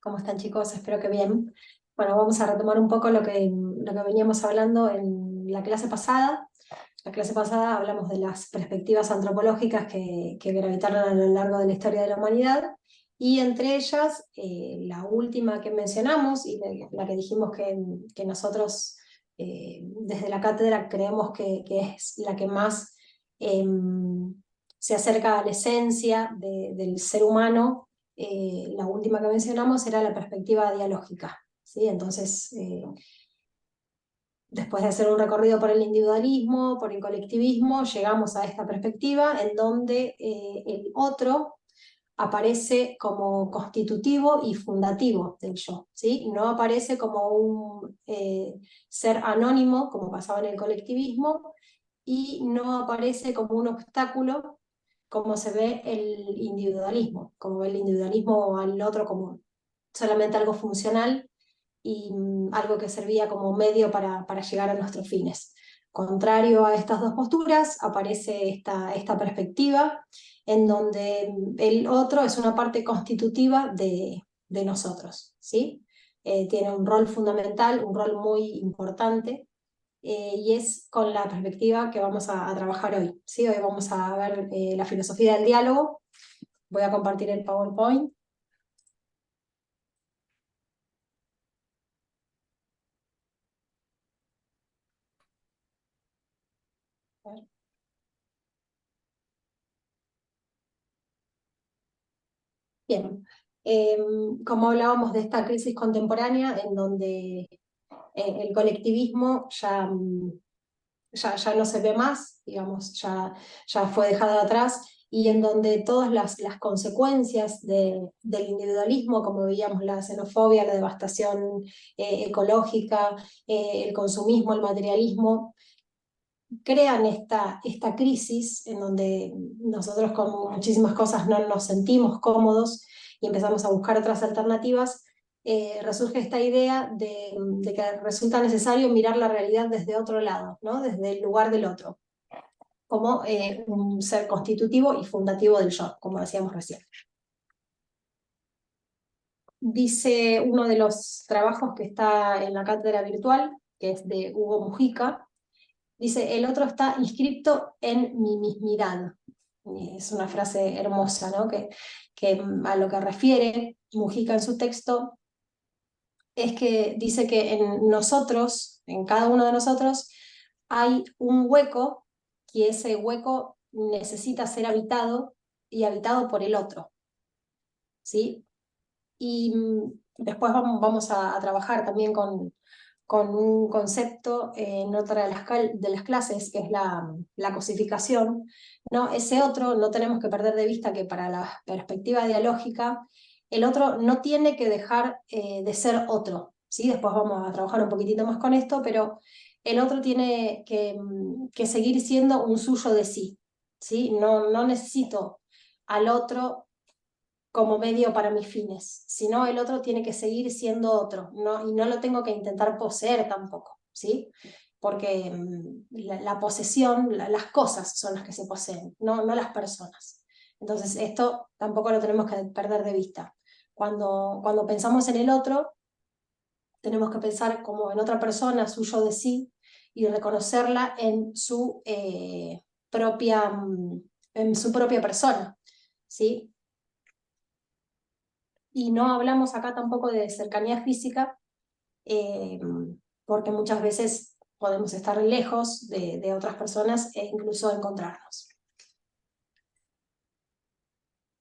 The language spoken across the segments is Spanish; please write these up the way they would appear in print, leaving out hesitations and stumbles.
¿Cómo están, chicos? Espero que bien. Bueno, vamos a retomar un poco lo que veníamos hablando en la clase pasada. La clase pasada hablamos de las perspectivas antropológicas que gravitaron a lo largo de la historia de la humanidad, y entre ellas, la última que mencionamos y la que dijimos que nosotros desde la cátedra creemos que es la que más se acerca a la esencia del ser humano. La última que mencionamos era la perspectiva dialógica, ¿sí? Entonces, después de hacer un recorrido por el individualismo, por el colectivismo, llegamos a esta perspectiva en donde el otro aparece como constitutivo y fundativo del yo, ¿sí? No aparece como un ser anónimo, como pasaba en el colectivismo, y no aparece como un obstáculo, como se ve el individualismo, como ve el individualismo al otro como solamente algo funcional y algo que servía como medio para llegar a nuestros fines. Contrario a estas dos posturas, aparece esta perspectiva en donde el otro es una parte constitutiva de nosotros, ¿sí? Tiene un rol fundamental, un rol muy importante, y es con la perspectiva que vamos a trabajar hoy, ¿sí? Hoy vamos a ver la filosofía del diálogo. Voy a compartir el PowerPoint. Bien, como hablábamos de esta crisis contemporánea en donde el colectivismo ya no se ve más, digamos, ya fue dejado atrás, y en donde todas las consecuencias del individualismo, como veíamos, la xenofobia, la devastación ecológica, el consumismo, el materialismo, crean esta crisis en donde nosotros con muchísimas cosas no nos sentimos cómodos y empezamos a buscar otras alternativas. Resurge esta idea de que resulta necesario mirar la realidad desde otro lado, ¿no? Desde el lugar del otro, como un ser constitutivo y fundativo del yo, como decíamos recién. Dice uno de los trabajos que está en la cátedra virtual, que es de Hugo Mujica. Dice: el otro está inscripto en mi mismidad. Es una frase hermosa, ¿no? Que a lo que refiere Mujica en su texto es que dice que en nosotros, en cada uno de nosotros, hay un hueco, y ese hueco necesita ser habitado, y habitado por el otro, ¿sí? Y después vamos a trabajar también con un concepto en otra de las clases, que es la cosificación, ¿no? Ese otro, no tenemos que perder de vista que para la perspectiva dialógica, el otro no tiene que dejar de ser otro, ¿sí? Después vamos a trabajar un poquitito más con esto, pero el otro tiene que seguir siendo un suyo de sí, ¿sí? No necesito al otro como medio para mis fines, sino el otro tiene que seguir siendo otro, ¿no? Y no lo tengo que intentar poseer tampoco, ¿sí? Porque la posesión, las cosas son las que se poseen, no las personas. Entonces esto tampoco lo tenemos que perder de vista. Cuando pensamos en el otro, tenemos que pensar como en otra persona, suyo de sí, y reconocerla propia, en su propia persona, ¿sí? Y no hablamos acá tampoco de cercanía física, eh, porque muchas veces podemos estar lejos de otras personas e incluso encontrarnos.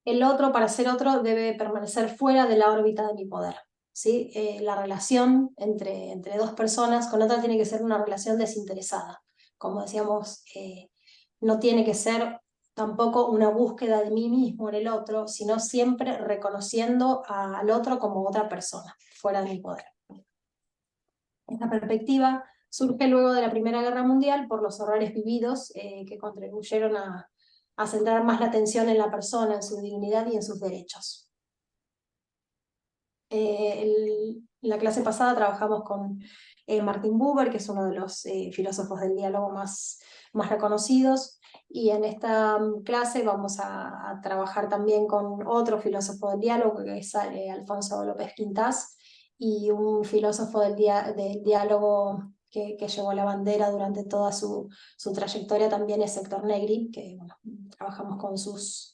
El otro, para ser otro, debe permanecer fuera de la órbita de mi poder, ¿sí? La relación entre dos personas con otra tiene que ser una relación desinteresada. Como decíamos, no tiene que ser tampoco una búsqueda de mí mismo en el otro, sino siempre reconociendo al otro como otra persona, fuera de mi poder. Esta perspectiva surge luego de la Primera Guerra Mundial por los horrores vividos, que contribuyeron a centrar más la atención en la persona, en su dignidad y en sus derechos. La clase pasada trabajamos con Martin Buber, que es uno de los filósofos del diálogo más reconocidos, Y en esta clase vamos a trabajar también con otro filósofo del diálogo, que es Alfonso López Quintás, y un filósofo del diálogo que llevó la bandera durante toda su trayectoria también es Héctor Negri, que bueno, trabajamos con sus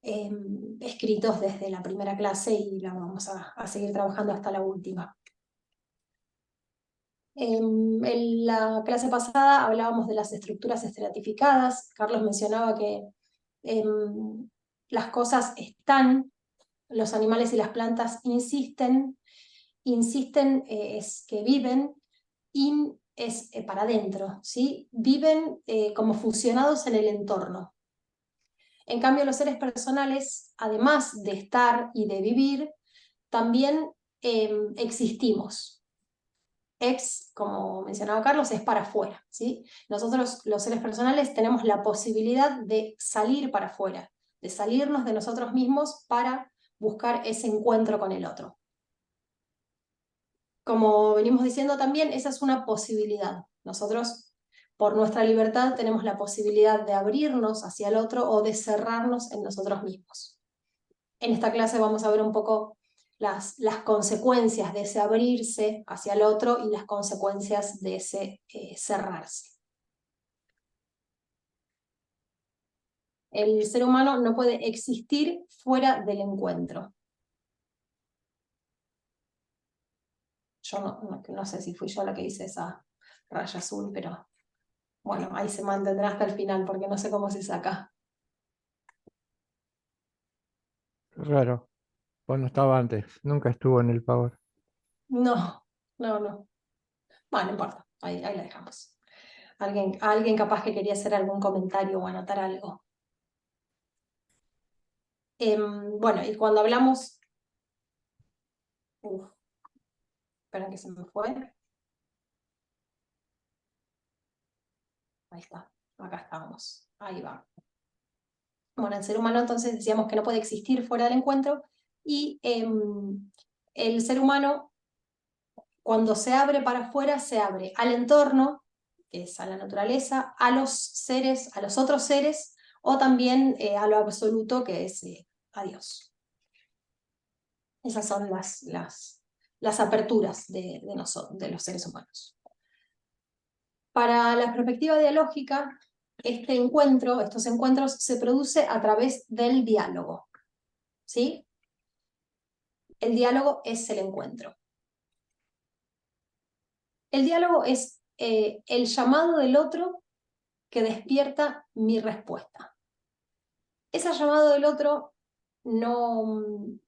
escritos desde la primera clase y la vamos a seguir trabajando hasta la última. En la clase pasada hablábamos de las estructuras estratificadas. Carlos mencionaba que las cosas están, los animales y las plantas insisten es que viven, in es para adentro, ¿sí? Viven como fusionados en el entorno. En cambio, los seres personales, además de estar y de vivir, también existimos. Ex, como mencionaba Carlos, es para afuera, ¿sí? Nosotros, los seres personales, tenemos la posibilidad de salir para afuera, de salirnos de nosotros mismos para buscar ese encuentro con el otro. Como venimos diciendo también, esa es una posibilidad. Nosotros, por nuestra libertad, tenemos la posibilidad de abrirnos hacia el otro o de cerrarnos en nosotros mismos. En esta clase vamos a ver un poco las consecuencias de ese abrirse hacia el otro y las consecuencias de ese cerrarse. El ser humano no puede existir fuera del encuentro. Yo no sé si fui yo la que hice esa raya azul, pero bueno, ahí se mantendrá hasta el final porque no sé cómo se saca. Raro. Bueno, estaba antes, nunca estuvo en el Power. No. Bueno, no importa, ahí la dejamos. Alguien capaz que quería hacer algún comentario o anotar algo. Bueno, y cuando hablamos... esperen que se me fue. Ahí está, acá estábamos. Ahí va. Bueno, el ser humano entonces decíamos que no puede existir fuera del encuentro y el ser humano cuando se abre para afuera se abre al entorno, que es a la naturaleza, a los seres, a los otros seres o también a lo absoluto que es a Dios. Esas son las aperturas de los seres humanos. Para la perspectiva dialógica, estos encuentros se producen a través del diálogo, ¿sí? El diálogo es el encuentro. El diálogo es el llamado del otro que despierta mi respuesta. Ese llamado del otro no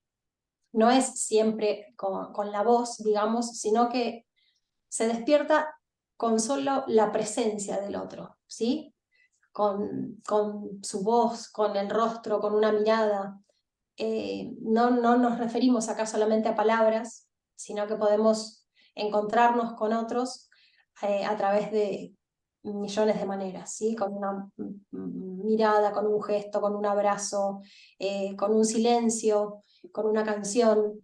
es siempre con la voz, digamos, sino que se despierta con solo la presencia del otro, ¿sí? Con su voz, con el rostro, con una mirada. No nos referimos acá solamente a palabras, sino que podemos encontrarnos con otros a través de millones de maneras, ¿sí? Con una mirada, con un gesto, con un abrazo, con un silencio, con una canción.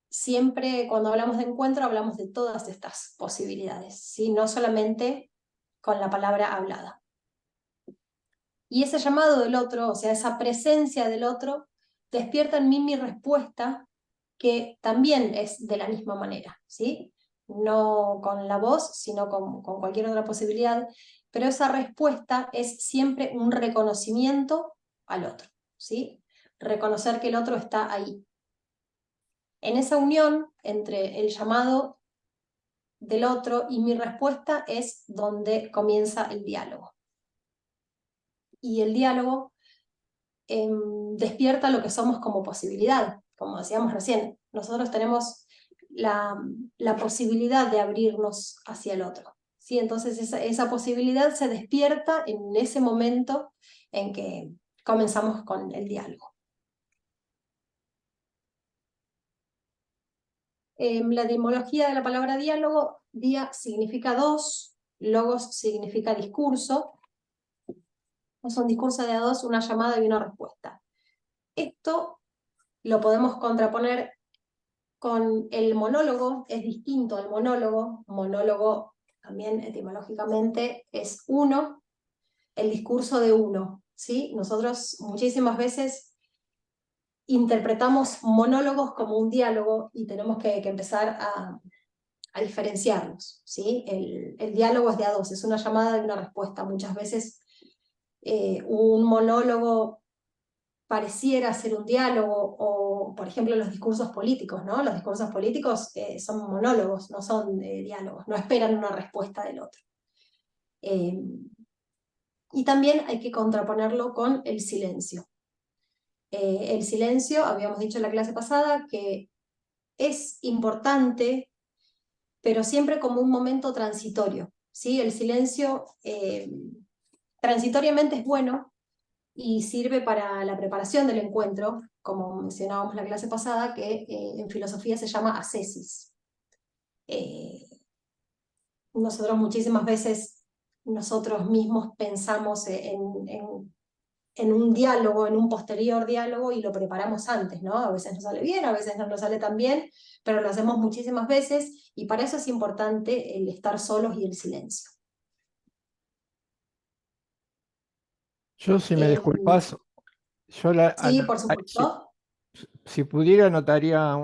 Siempre cuando hablamos de encuentro hablamos de todas estas posibilidades, ¿sí? No solamente con la palabra hablada. Y ese llamado del otro, o sea, esa presencia del otro, despierta en mí mi respuesta, que también es de la misma manera, ¿sí? No con la voz, sino con cualquier otra posibilidad, pero esa respuesta es siempre un reconocimiento al otro, ¿sí? Reconocer que el otro está ahí. En esa unión entre el llamado del otro y mi respuesta es donde comienza el diálogo. Y el diálogo despierta lo que somos como posibilidad. Como decíamos recién, nosotros tenemos la posibilidad de abrirnos hacia el otro, ¿sí? Entonces esa posibilidad se despierta en ese momento en que comenzamos con el diálogo. La etimología de la palabra diálogo, dia significa dos, logos significa discurso. Es un discurso de a dos, una llamada y una respuesta. Esto lo podemos contraponer con el monólogo, es distinto al monólogo. Monólogo también etimológicamente es uno, el discurso de uno, ¿sí? Nosotros muchísimas veces interpretamos monólogos como un diálogo y tenemos que empezar a diferenciarlos, ¿sí? El diálogo es de a dos, es una llamada y una respuesta. Muchas veces un monólogo pareciera ser un diálogo, o por ejemplo los discursos políticos, ¿no? Los discursos políticos son monólogos, no son diálogos, no esperan una respuesta del otro. Y también hay que contraponerlo con el silencio. El silencio, habíamos dicho en la clase pasada, que es importante, pero siempre como un momento transitorio, ¿sí? El silencio transitoriamente es bueno y sirve para la preparación del encuentro, como mencionábamos en la clase pasada, que en filosofía se llama ascesis. Nosotros muchísimas veces, nosotros mismos pensamos en un diálogo, en un posterior diálogo, y lo preparamos antes, ¿no? A veces nos sale bien, a veces no nos sale tan bien, pero lo hacemos muchísimas veces, y para eso es importante el estar solos y el silencio. Yo, si me Eh, disculpas, yo sí, por si, supuesto. si pudiera anotaría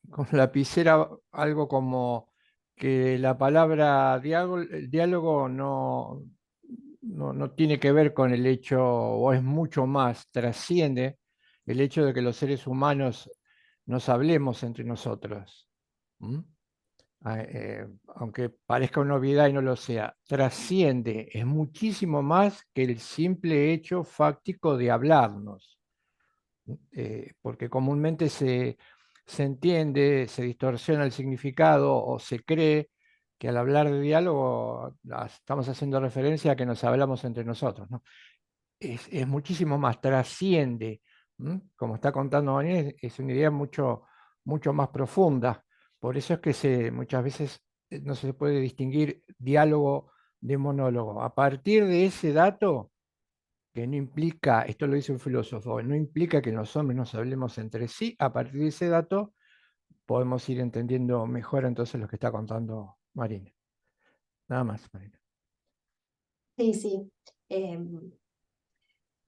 con lapicera algo como que la palabra diálogo, el diálogo no tiene que ver con el hecho, o es mucho más, trasciende el hecho de que los seres humanos nos hablemos entre nosotros. ¿Mm? Aunque parezca una obviedad y no lo sea, trasciende, es muchísimo más que el simple hecho fáctico de hablarnos, porque comúnmente se entiende, se distorsiona el significado o se cree que al hablar de diálogo estamos haciendo referencia a que nos hablamos entre nosotros, ¿no? Es muchísimo más, trasciende, ¿m? Como está contando Daniel, es una idea mucho más profunda. Por eso es que muchas veces no se puede distinguir diálogo de monólogo. A partir de ese dato, que no implica, esto lo dice un filósofo, no implica que los hombres nos hablemos entre sí, a partir de ese dato podemos ir entendiendo mejor entonces lo que está contando Marina. Nada más, Marina. Sí, sí.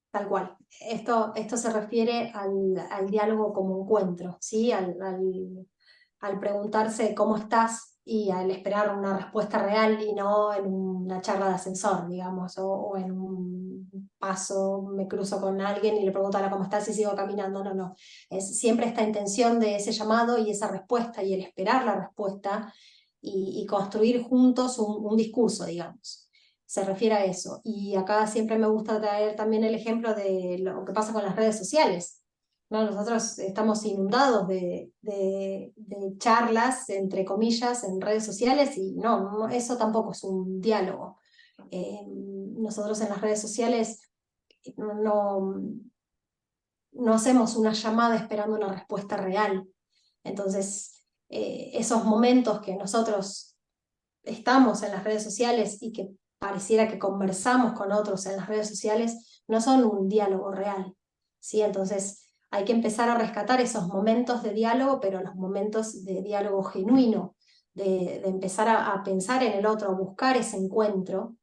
Tal cual. Esto se refiere al diálogo como encuentro, ¿sí? Al preguntarse cómo estás y al esperar una respuesta real y no en una charla de ascensor, digamos, o en un paso, me cruzo con alguien y le pregunto "Hola, ¿cómo estás?" y sigo caminando. No, no. Es siempre esta intención de ese llamado y esa respuesta y el esperar la respuesta y construir juntos un discurso, digamos. Se refiere a eso. Y acá siempre me gusta traer también el ejemplo de lo que pasa con las redes sociales, ¿no? Nosotros estamos inundados de charlas, entre comillas, en redes sociales y eso tampoco es un diálogo. Nosotros en las redes sociales no, no hacemos una llamada esperando una respuesta real. Entonces, esos momentos que nosotros estamos en las redes sociales y que pareciera que conversamos con otros en las redes sociales, no son un diálogo real, ¿sí? Entonces hay que empezar a rescatar esos momentos de diálogo, pero los momentos de diálogo genuino, de empezar a pensar en el otro, a buscar ese encuentro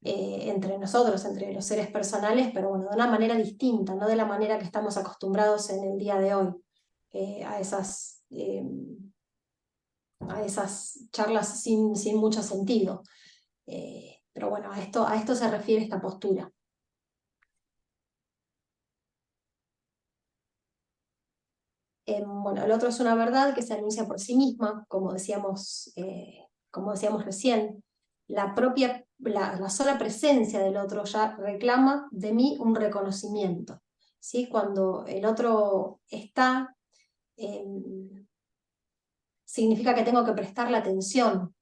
entre nosotros, entre los seres personales, pero bueno, de una manera distinta, no de la manera que estamos acostumbrados en el día de hoy, a esas charlas sin mucho sentido. Pero bueno, a esto se refiere esta postura. Bueno, el otro es una verdad que se anuncia por sí misma, como decíamos recién. La sola presencia del otro ya reclama de mí un reconocimiento, ¿sí? Cuando el otro está, eh, significa que tengo que prestarle atención,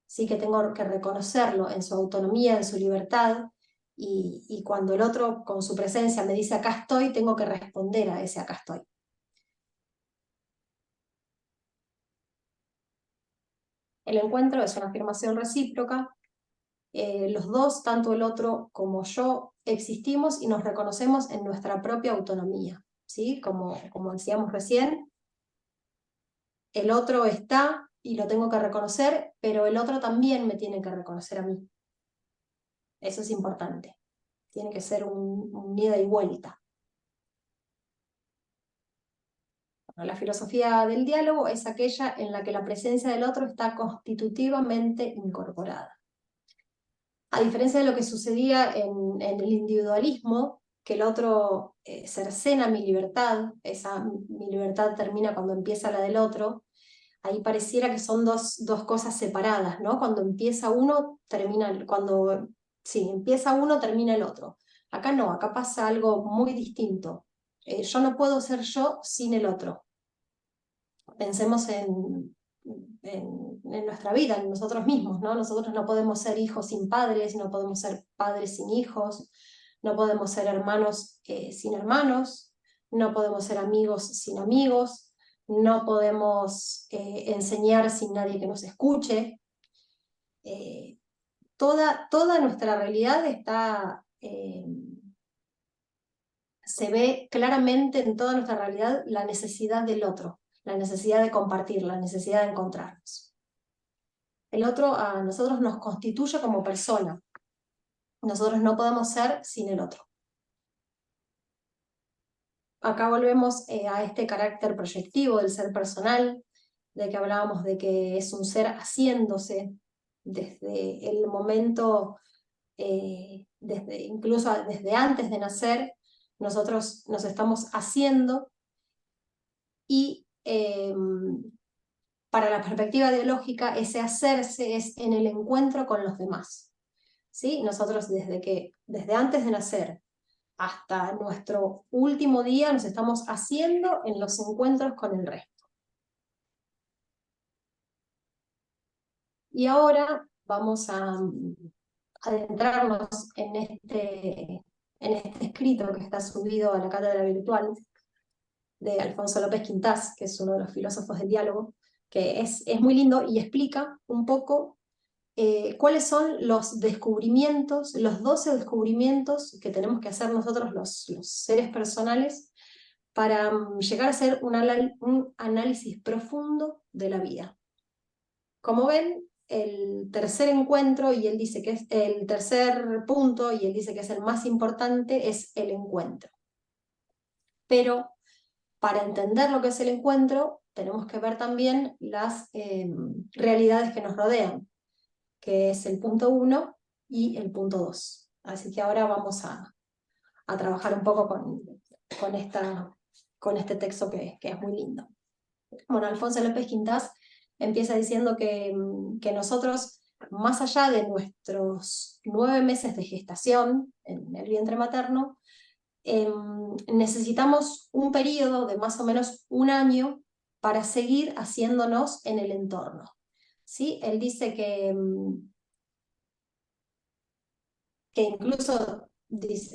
¿sí? Que tengo que reconocerlo en su autonomía, en su libertad, y cuando el otro con su presencia me dice acá estoy, tengo que responder a ese acá estoy. El encuentro es una afirmación recíproca, los dos, tanto el otro como yo, existimos y nos reconocemos en nuestra propia autonomía, ¿sí? Como decíamos recién, el otro está y lo tengo que reconocer, pero el otro también me tiene que reconocer a mí. Eso es importante. Tiene que ser un ida y vuelta. Bueno, la filosofía del diálogo es aquella en la que la presencia del otro está constitutivamente incorporada. A diferencia de lo que sucedía en el individualismo, que el otro cercena mi libertad, mi libertad termina cuando empieza la del otro, ahí pareciera que son dos cosas separadas, ¿no? Cuando empieza uno, empieza uno, termina el otro. Acá no, acá pasa algo muy distinto. Yo no puedo ser yo sin el otro. Pensemos en nuestra vida, en nosotros mismos, ¿no? Nosotros no podemos ser hijos sin padres, no podemos ser padres sin hijos, no podemos ser hermanos sin hermanos, no podemos ser amigos sin amigos, no podemos enseñar sin nadie que nos escuche. Toda nuestra realidad se ve claramente en toda nuestra realidad la necesidad del otro, la necesidad de compartir, la necesidad de encontrarnos. El otro a nosotros nos constituye como persona. Nosotros no podemos ser sin el otro. Acá volvemos a este carácter proyectivo del ser personal, de que hablábamos de que es un ser haciéndose desde el momento, incluso desde antes de nacer, nosotros nos estamos haciendo y para la perspectiva ideológica ese hacerse es en el encuentro con los demás. ¿Sí? Nosotros desde antes de nacer hasta nuestro último día nos estamos haciendo en los encuentros con el resto. Y ahora vamos a adentrarnos en este escrito que está subido a la cátedra virtual de Alfonso López Quintás, que es uno de los filósofos del diálogo, que es muy lindo y explica un poco cuáles son los descubrimientos, los 12 descubrimientos que tenemos que hacer nosotros los seres personales para llegar a hacer un análisis profundo de la vida. Como ven, el tercer encuentro, y él dice que es el tercer punto, y él dice que es el más importante, es el encuentro. Pero para entender lo que es el encuentro, tenemos que ver también las realidades que nos rodean, que es el punto 1 y el punto 2. Así que ahora vamos a trabajar un poco con este texto que es muy lindo. Bueno, Alfonso López Quintás empieza diciendo que nosotros, más allá de nuestros 9 meses de gestación en el vientre materno, necesitamos un periodo de más o menos un año para seguir haciéndonos en el entorno. ¿Sí? Él dice que incluso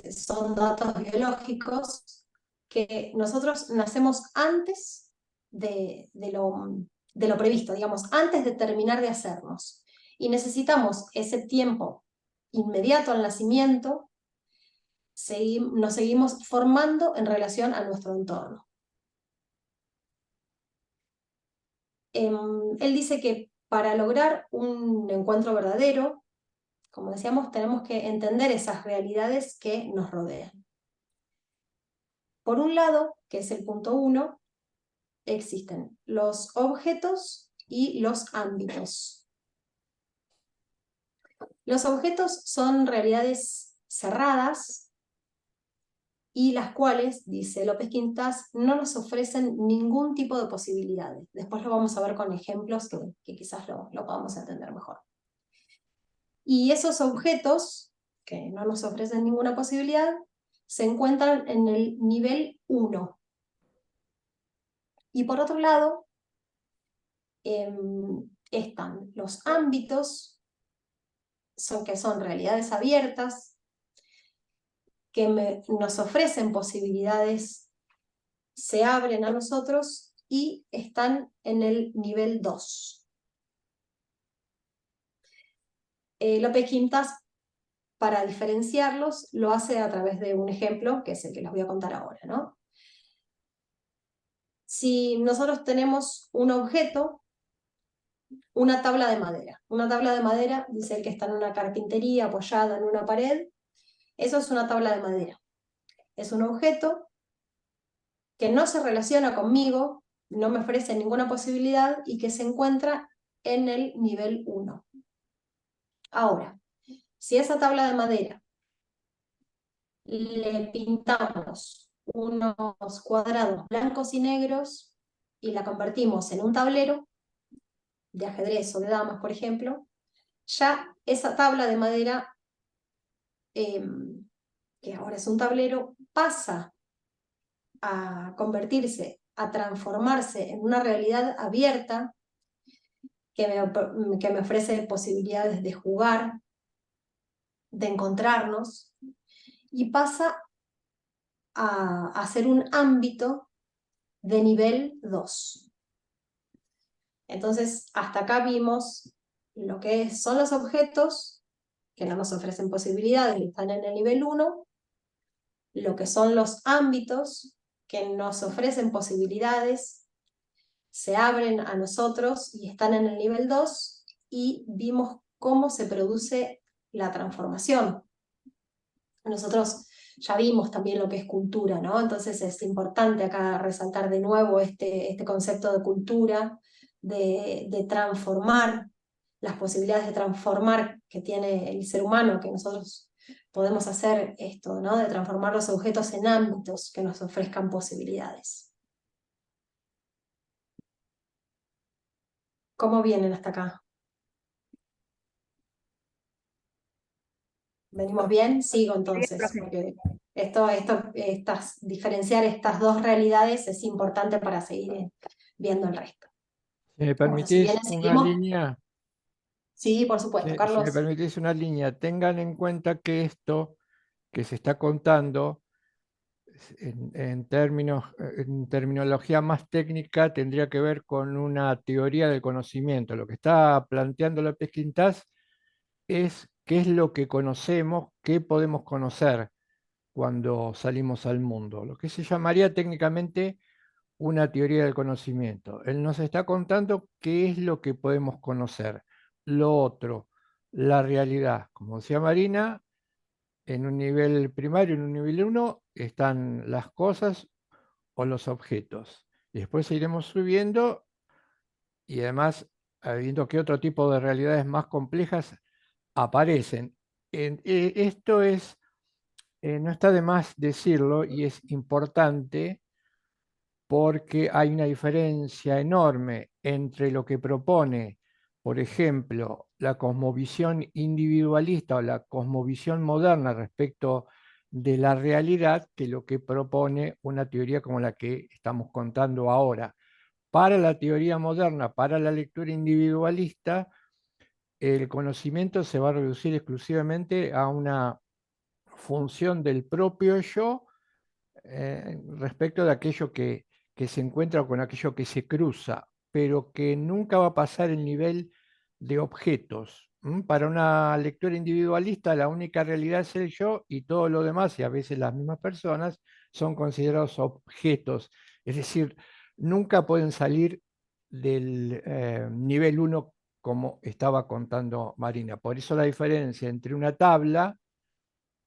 son datos biológicos, que nosotros nacemos antes de lo previsto, digamos, antes de terminar de hacernos. Y necesitamos ese tiempo inmediato al nacimiento, nos seguimos formando en relación a nuestro entorno. Él dice que para lograr un encuentro verdadero, como decíamos, tenemos que entender esas realidades que nos rodean. Por un lado, que es el punto 1, existen los objetos y los ámbitos. Los objetos son realidades cerradas y las cuales, dice López Quintás, no nos ofrecen ningún tipo de posibilidades. Después lo vamos a ver con ejemplos que quizás lo podamos entender mejor. Y esos objetos, que no nos ofrecen ninguna posibilidad, se encuentran en el nivel 1. Y por otro lado, están los ámbitos, que son realidades abiertas, que nos ofrecen posibilidades, se abren a nosotros y están en el nivel 2. López Quintás, para diferenciarlos, lo hace a través de un ejemplo, que es el que les voy a contar ahora, ¿no? Si nosotros tenemos un objeto, una tabla de madera. Una tabla de madera, dice el que está en una carpintería apoyada en una pared, eso es una tabla de madera. Es un objeto que no se relaciona conmigo, no me ofrece ninguna posibilidad y que se encuentra en el nivel 1. Ahora, si esa tabla de madera le pintamos unos cuadrados blancos y negros y la convertimos en un tablero de ajedrez o de damas, por ejemplo, ya esa tabla de madera, que ahora es un tablero, pasa a convertirse, a transformarse en una realidad abierta que me ofrece posibilidades de jugar, de encontrarnos, y pasa a ser un ámbito de nivel 2. Entonces, hasta acá vimos lo que son los objetos que no nos ofrecen posibilidades y están en el nivel 1, lo que son los ámbitos que nos ofrecen posibilidades, se abren a nosotros y están en el nivel 2, y vimos cómo se produce la transformación. Nosotros ya vimos también lo que es cultura, ¿no? Entonces es importante acá resaltar de nuevo este concepto de cultura, de transformar, las posibilidades de transformar que tiene el ser humano, que nosotros podemos hacer esto, ¿no? De transformar los objetos en ámbitos que nos ofrezcan posibilidades. ¿Cómo vienen hasta acá? ¿Venimos bien? Sigo entonces, porque diferenciar estas dos realidades es importante para seguir viendo el resto. Si me Bueno, si bien permitís una seguimos, línea, sí, por supuesto, si me Carlos. permitís una línea, tengan en cuenta que esto que se está contando en terminología más técnica tendría que ver con una teoría del conocimiento. Lo que está planteando López Quintás es qué es lo que conocemos, qué podemos conocer cuando salimos al mundo, lo que se llamaría técnicamente una teoría del conocimiento. Él nos está contando qué es lo que podemos conocer. Lo otro, la realidad. Como decía Marina, en un nivel primario, en un nivel 1, están las cosas o los objetos. Y después iremos subiendo y además viendo qué otro tipo de realidades más complejas aparecen. Esto es, no está de más decirlo y es importante porque hay una diferencia enorme entre lo que propone, por ejemplo, la cosmovisión individualista o la cosmovisión moderna respecto de la realidad, que lo que propone una teoría como la que estamos contando ahora. Para la teoría moderna, para la lectura individualista, el conocimiento se va a reducir exclusivamente a una función del propio yo respecto de aquello que se encuentra con aquello que se cruza, pero que nunca va a pasar el nivel de objetos. Para una lectura individualista, la única realidad es el yo y todo lo demás, y a veces las mismas personas, son considerados objetos. Es decir, nunca pueden salir del nivel 1 como estaba contando Marina. Por eso la diferencia entre una tabla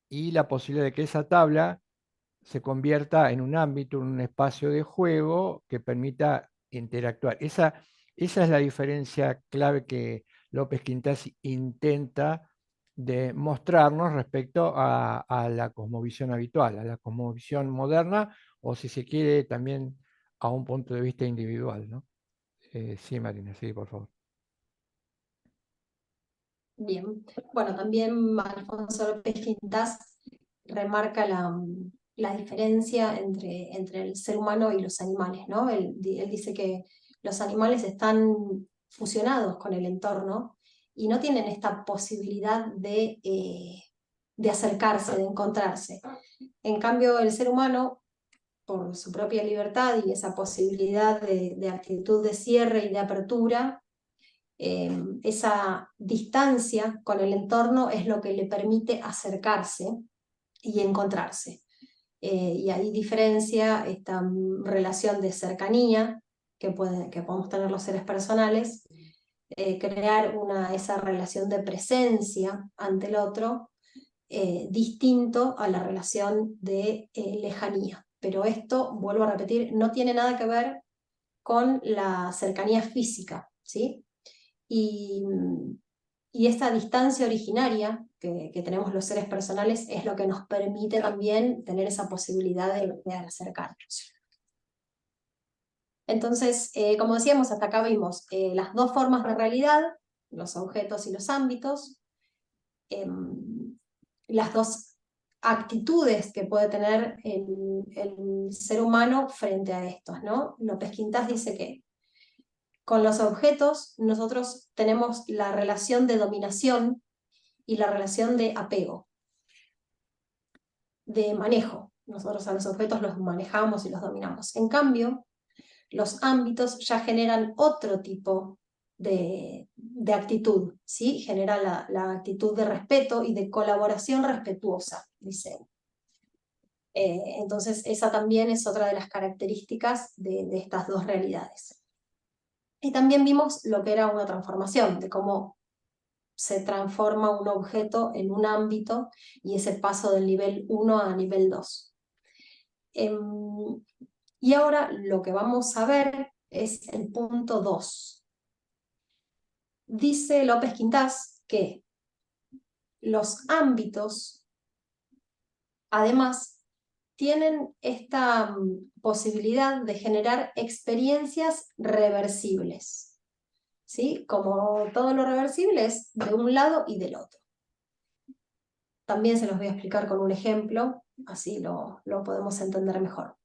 y la posibilidad de que esa tabla se convierta en un ámbito, en un espacio de juego que permita interactuar. Esa es la diferencia clave que López Quintás intenta de mostrarnos respecto a la cosmovisión habitual, a la cosmovisión moderna, o si se quiere también a un punto de vista individual, ¿no? Sí, Marina, sí, por favor. Bien. Bueno, también Alfonso López Quintás remarca la diferencia entre el ser humano y los animales, ¿no? Él dice que los animales están fusionados con el entorno y no tienen esta posibilidad de acercarse, de encontrarse. En cambio, el ser humano, por su propia libertad y esa posibilidad de actitud de cierre y de apertura, esa distancia con el entorno es lo que le permite acercarse y encontrarse. Y ahí diferencia esta relación de cercanía que podemos tener los seres personales crear esa relación de presencia ante el otro, distinto a la relación de lejanía. Pero esto, vuelvo a repetir, no tiene nada que ver con la cercanía física, ¿sí? Y esta distancia originaria que tenemos los seres personales es lo que nos permite también tener esa posibilidad de acercarnos. Entonces, como decíamos, hasta acá vimos las dos formas de realidad, los objetos y los ámbitos, las dos actitudes que puede tener el ser humano frente a estos, ¿no? López-Quintás dice que con los objetos nosotros tenemos la relación de dominación y la relación de apego, de manejo. Nosotros a los objetos los manejamos y los dominamos. En cambio, los ámbitos ya generan otro tipo de actitud, ¿sí? Genera la actitud de respeto y de colaboración respetuosa, dice. Entonces, esa también es otra de las características de estas dos realidades. Y también vimos lo que era una transformación, de cómo se transforma un objeto en un ámbito y ese paso del nivel 1 a nivel 2. Y ahora lo que vamos a ver es el punto 2. Dice López-Quintás que los ámbitos, además, tienen esta posibilidad de generar experiencias reversibles, ¿sí? Como todo lo reversible es de un lado y del otro. También se los voy a explicar con un ejemplo, así lo podemos entender mejor.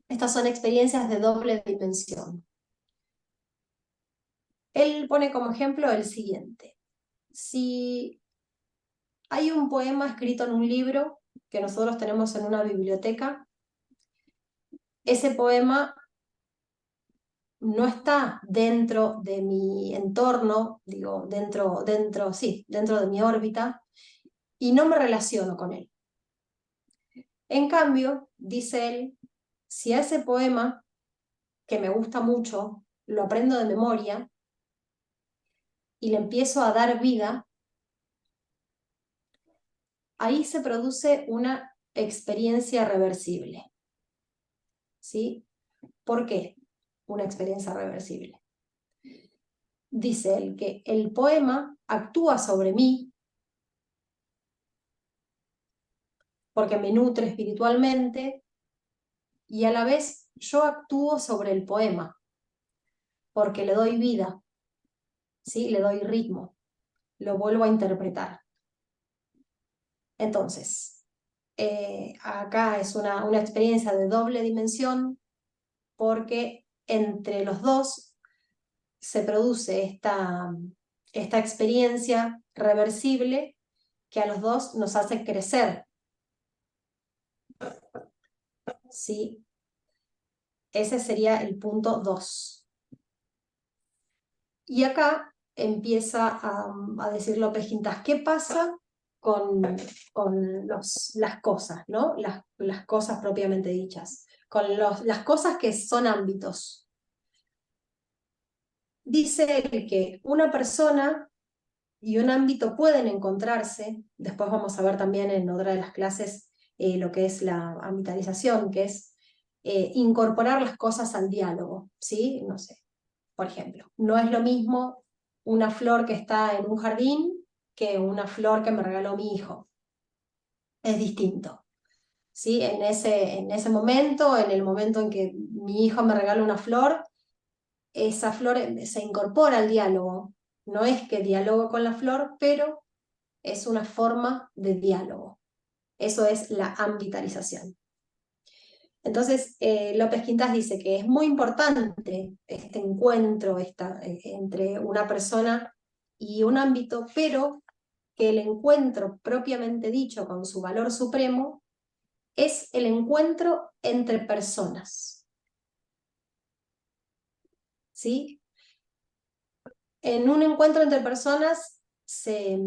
Estas son experiencias de doble dimensión. Él pone como ejemplo el siguiente. Si hay un poema escrito en un libro que nosotros tenemos en una biblioteca, ese poema no está dentro de mi entorno, digo, dentro de mi órbita, y no me relaciono con él. En cambio, dice él, si a ese poema, que me gusta mucho, lo aprendo de memoria y le empiezo a dar vida, ahí se produce una experiencia reversible. ¿Sí? ¿Por qué una experiencia reversible? Dice él que el poema actúa sobre mí porque me nutre espiritualmente y a la vez yo actúo sobre el poema porque le doy vida, ¿sí? Le doy ritmo, lo vuelvo a interpretar. Entonces, acá es una experiencia de doble dimensión porque entre los dos se produce esta experiencia reversible que a los dos nos hace crecer. ¿Sí? Ese sería el punto 2. Y acá empieza a decir López-Quintás, ¿qué pasa con las cosas, ¿no? Las cosas propiamente dichas, con las cosas que son ámbitos? Dice él que una persona y un ámbito pueden encontrarse, después vamos a ver también en otra de las clases lo que es la ambitalización, que es incorporar las cosas al diálogo, ¿sí? No sé, por ejemplo, no es lo mismo una flor que está en un jardín que una flor que me regaló mi hijo. Es distinto, ¿sí? En ese momento, en el momento en que mi hijo me regala una flor, esa flor se incorpora al diálogo. No es que dialogo con la flor, pero es una forma de diálogo. Eso es la ambitalización. Entonces, López-Quintás dice que es muy importante este encuentro entre una persona y un ámbito, pero que el encuentro propiamente dicho con su valor supremo es el encuentro entre personas. ¿Sí? En un encuentro entre personas se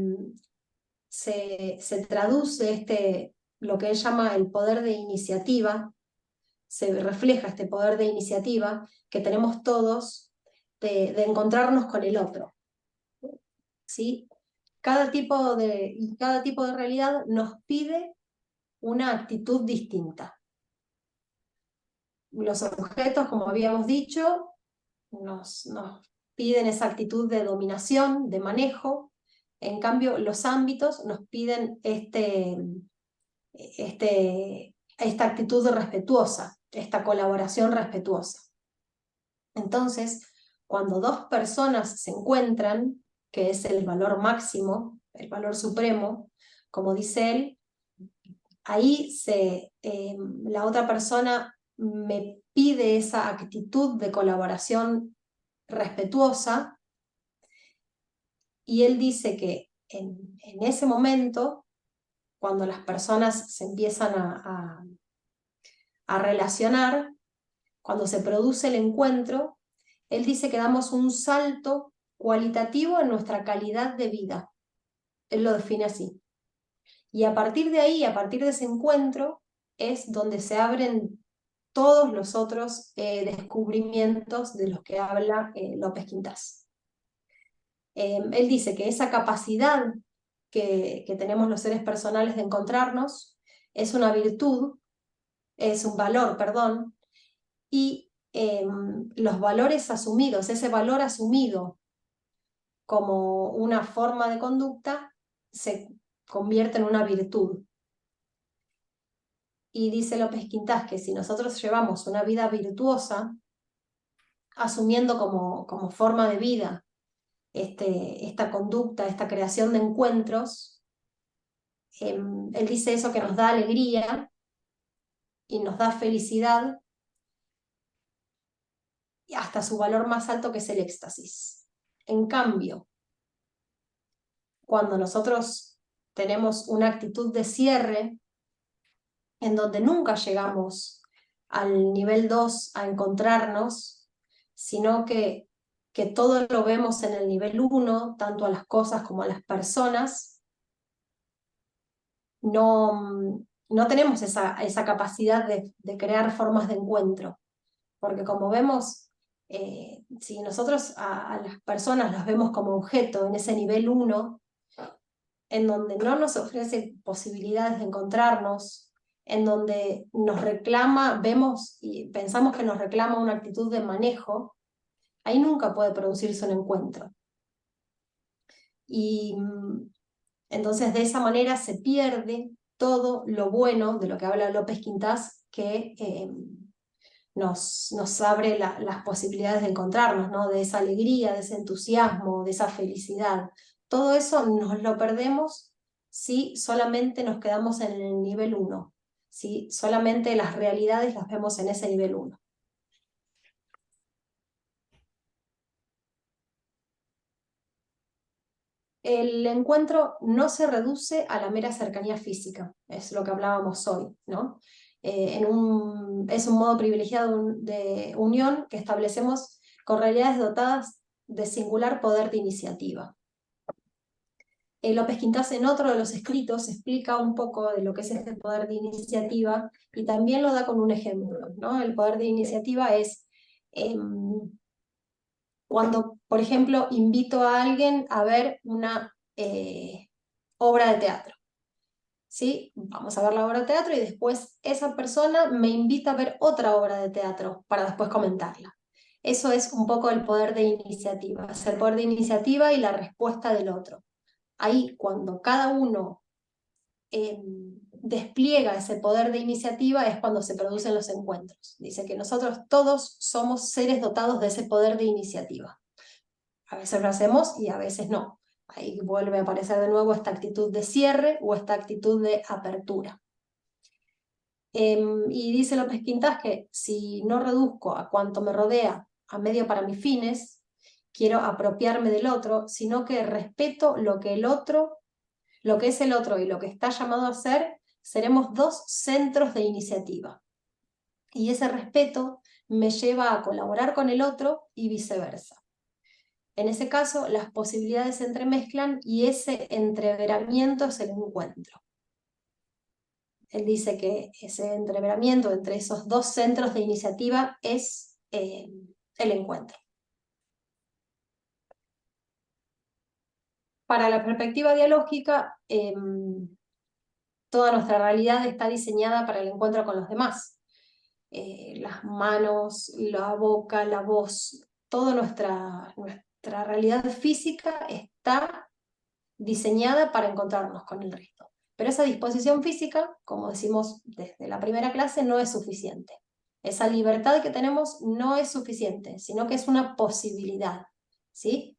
traduce lo que él llama el poder de iniciativa, se refleja este poder de iniciativa que tenemos todos de encontrarnos con el otro, ¿sí? Cada tipo de realidad nos pide una actitud distinta. Los objetos, como habíamos dicho, nos piden esa actitud de dominación, de manejo. En cambio, los ámbitos nos piden esta actitud respetuosa, esta colaboración respetuosa. Entonces, cuando dos personas se encuentran, que es el valor máximo, el valor supremo, como dice él, ahí la otra persona me pide esa actitud de colaboración respetuosa, y él dice que en ese momento, cuando las personas se empiezan a relacionar, cuando se produce el encuentro, él dice que damos un salto cualitativo en nuestra calidad de vida. Él lo define así. Y a partir de ahí, a partir de ese encuentro, es donde se abren todos los otros descubrimientos de los que habla López Quintás. Él dice que esa capacidad que tenemos los seres personales de encontrarnos es una virtud, es un valor, perdón, y los valores asumidos, ese valor asumido como una forma de conducta, se convierte en una virtud. Y dice López Quintás que si nosotros llevamos una vida virtuosa, asumiendo como forma de vida esta conducta, esta creación de encuentros, él dice eso, que nos da alegría y nos da felicidad, y hasta su valor más alto, que es el éxtasis. En cambio, cuando nosotros tenemos una actitud de cierre, en donde nunca llegamos al nivel 2 a encontrarnos, sino que todo lo vemos en el nivel 1, tanto a las cosas como a las personas, no tenemos esa capacidad de crear formas de encuentro. Porque como vemos, si nosotros a las personas las vemos como objeto en ese nivel 1, en donde no nos ofrece posibilidades de encontrarnos, en donde nos reclama, vemos y pensamos que nos reclama una actitud de manejo, ahí nunca puede producirse un encuentro. Y entonces de esa manera se pierde todo lo bueno de lo que habla López Quintás, que nos abre las posibilidades de encontrarnos, ¿no? De esa alegría, de ese entusiasmo, de esa felicidad. Todo eso nos lo perdemos si solamente nos quedamos en el nivel 1, si solamente las realidades las vemos en ese nivel 1. El encuentro no se reduce a la mera cercanía física, es lo que hablábamos hoy, ¿no? Es un modo privilegiado de unión que establecemos con realidades dotadas de singular poder de iniciativa. López Quintás, en otro de los escritos, explica un poco de lo que es este poder de iniciativa, y también lo da con un ejemplo, ¿no? El poder de iniciativa es cuando, por ejemplo, invito a alguien a ver una obra de teatro. ¿Sí? Vamos a ver la obra de teatro y después esa persona me invita a ver otra obra de teatro para después comentarla. Eso es un poco el poder de iniciativa, es el poder de iniciativa y la respuesta del otro. Ahí, cuando cada uno despliega ese poder de iniciativa, es cuando se producen los encuentros. Dice que nosotros todos somos seres dotados de ese poder de iniciativa. A veces lo hacemos y a veces no. Ahí vuelve a aparecer de nuevo esta actitud de cierre o esta actitud de apertura. Y dice López Quintás que si no reduzco a cuanto me rodea a medio para mis fines, quiero apropiarme del otro, sino que respeto lo que es el otro y lo que está llamado a ser, seremos dos centros de iniciativa. Y ese respeto me lleva a colaborar con el otro y viceversa. En ese caso, las posibilidades se entremezclan y ese entreveramiento es el encuentro. Él dice que ese entreveramiento entre esos dos centros de iniciativa es el encuentro. Para la perspectiva dialógica, toda nuestra realidad está diseñada para el encuentro con los demás. Las manos, la boca, la voz, toda nuestra realidad física está diseñada para encontrarnos con el resto. Pero esa disposición física, como decimos desde la primera clase, no es suficiente. Esa libertad que tenemos no es suficiente, sino que es una posibilidad, ¿sí?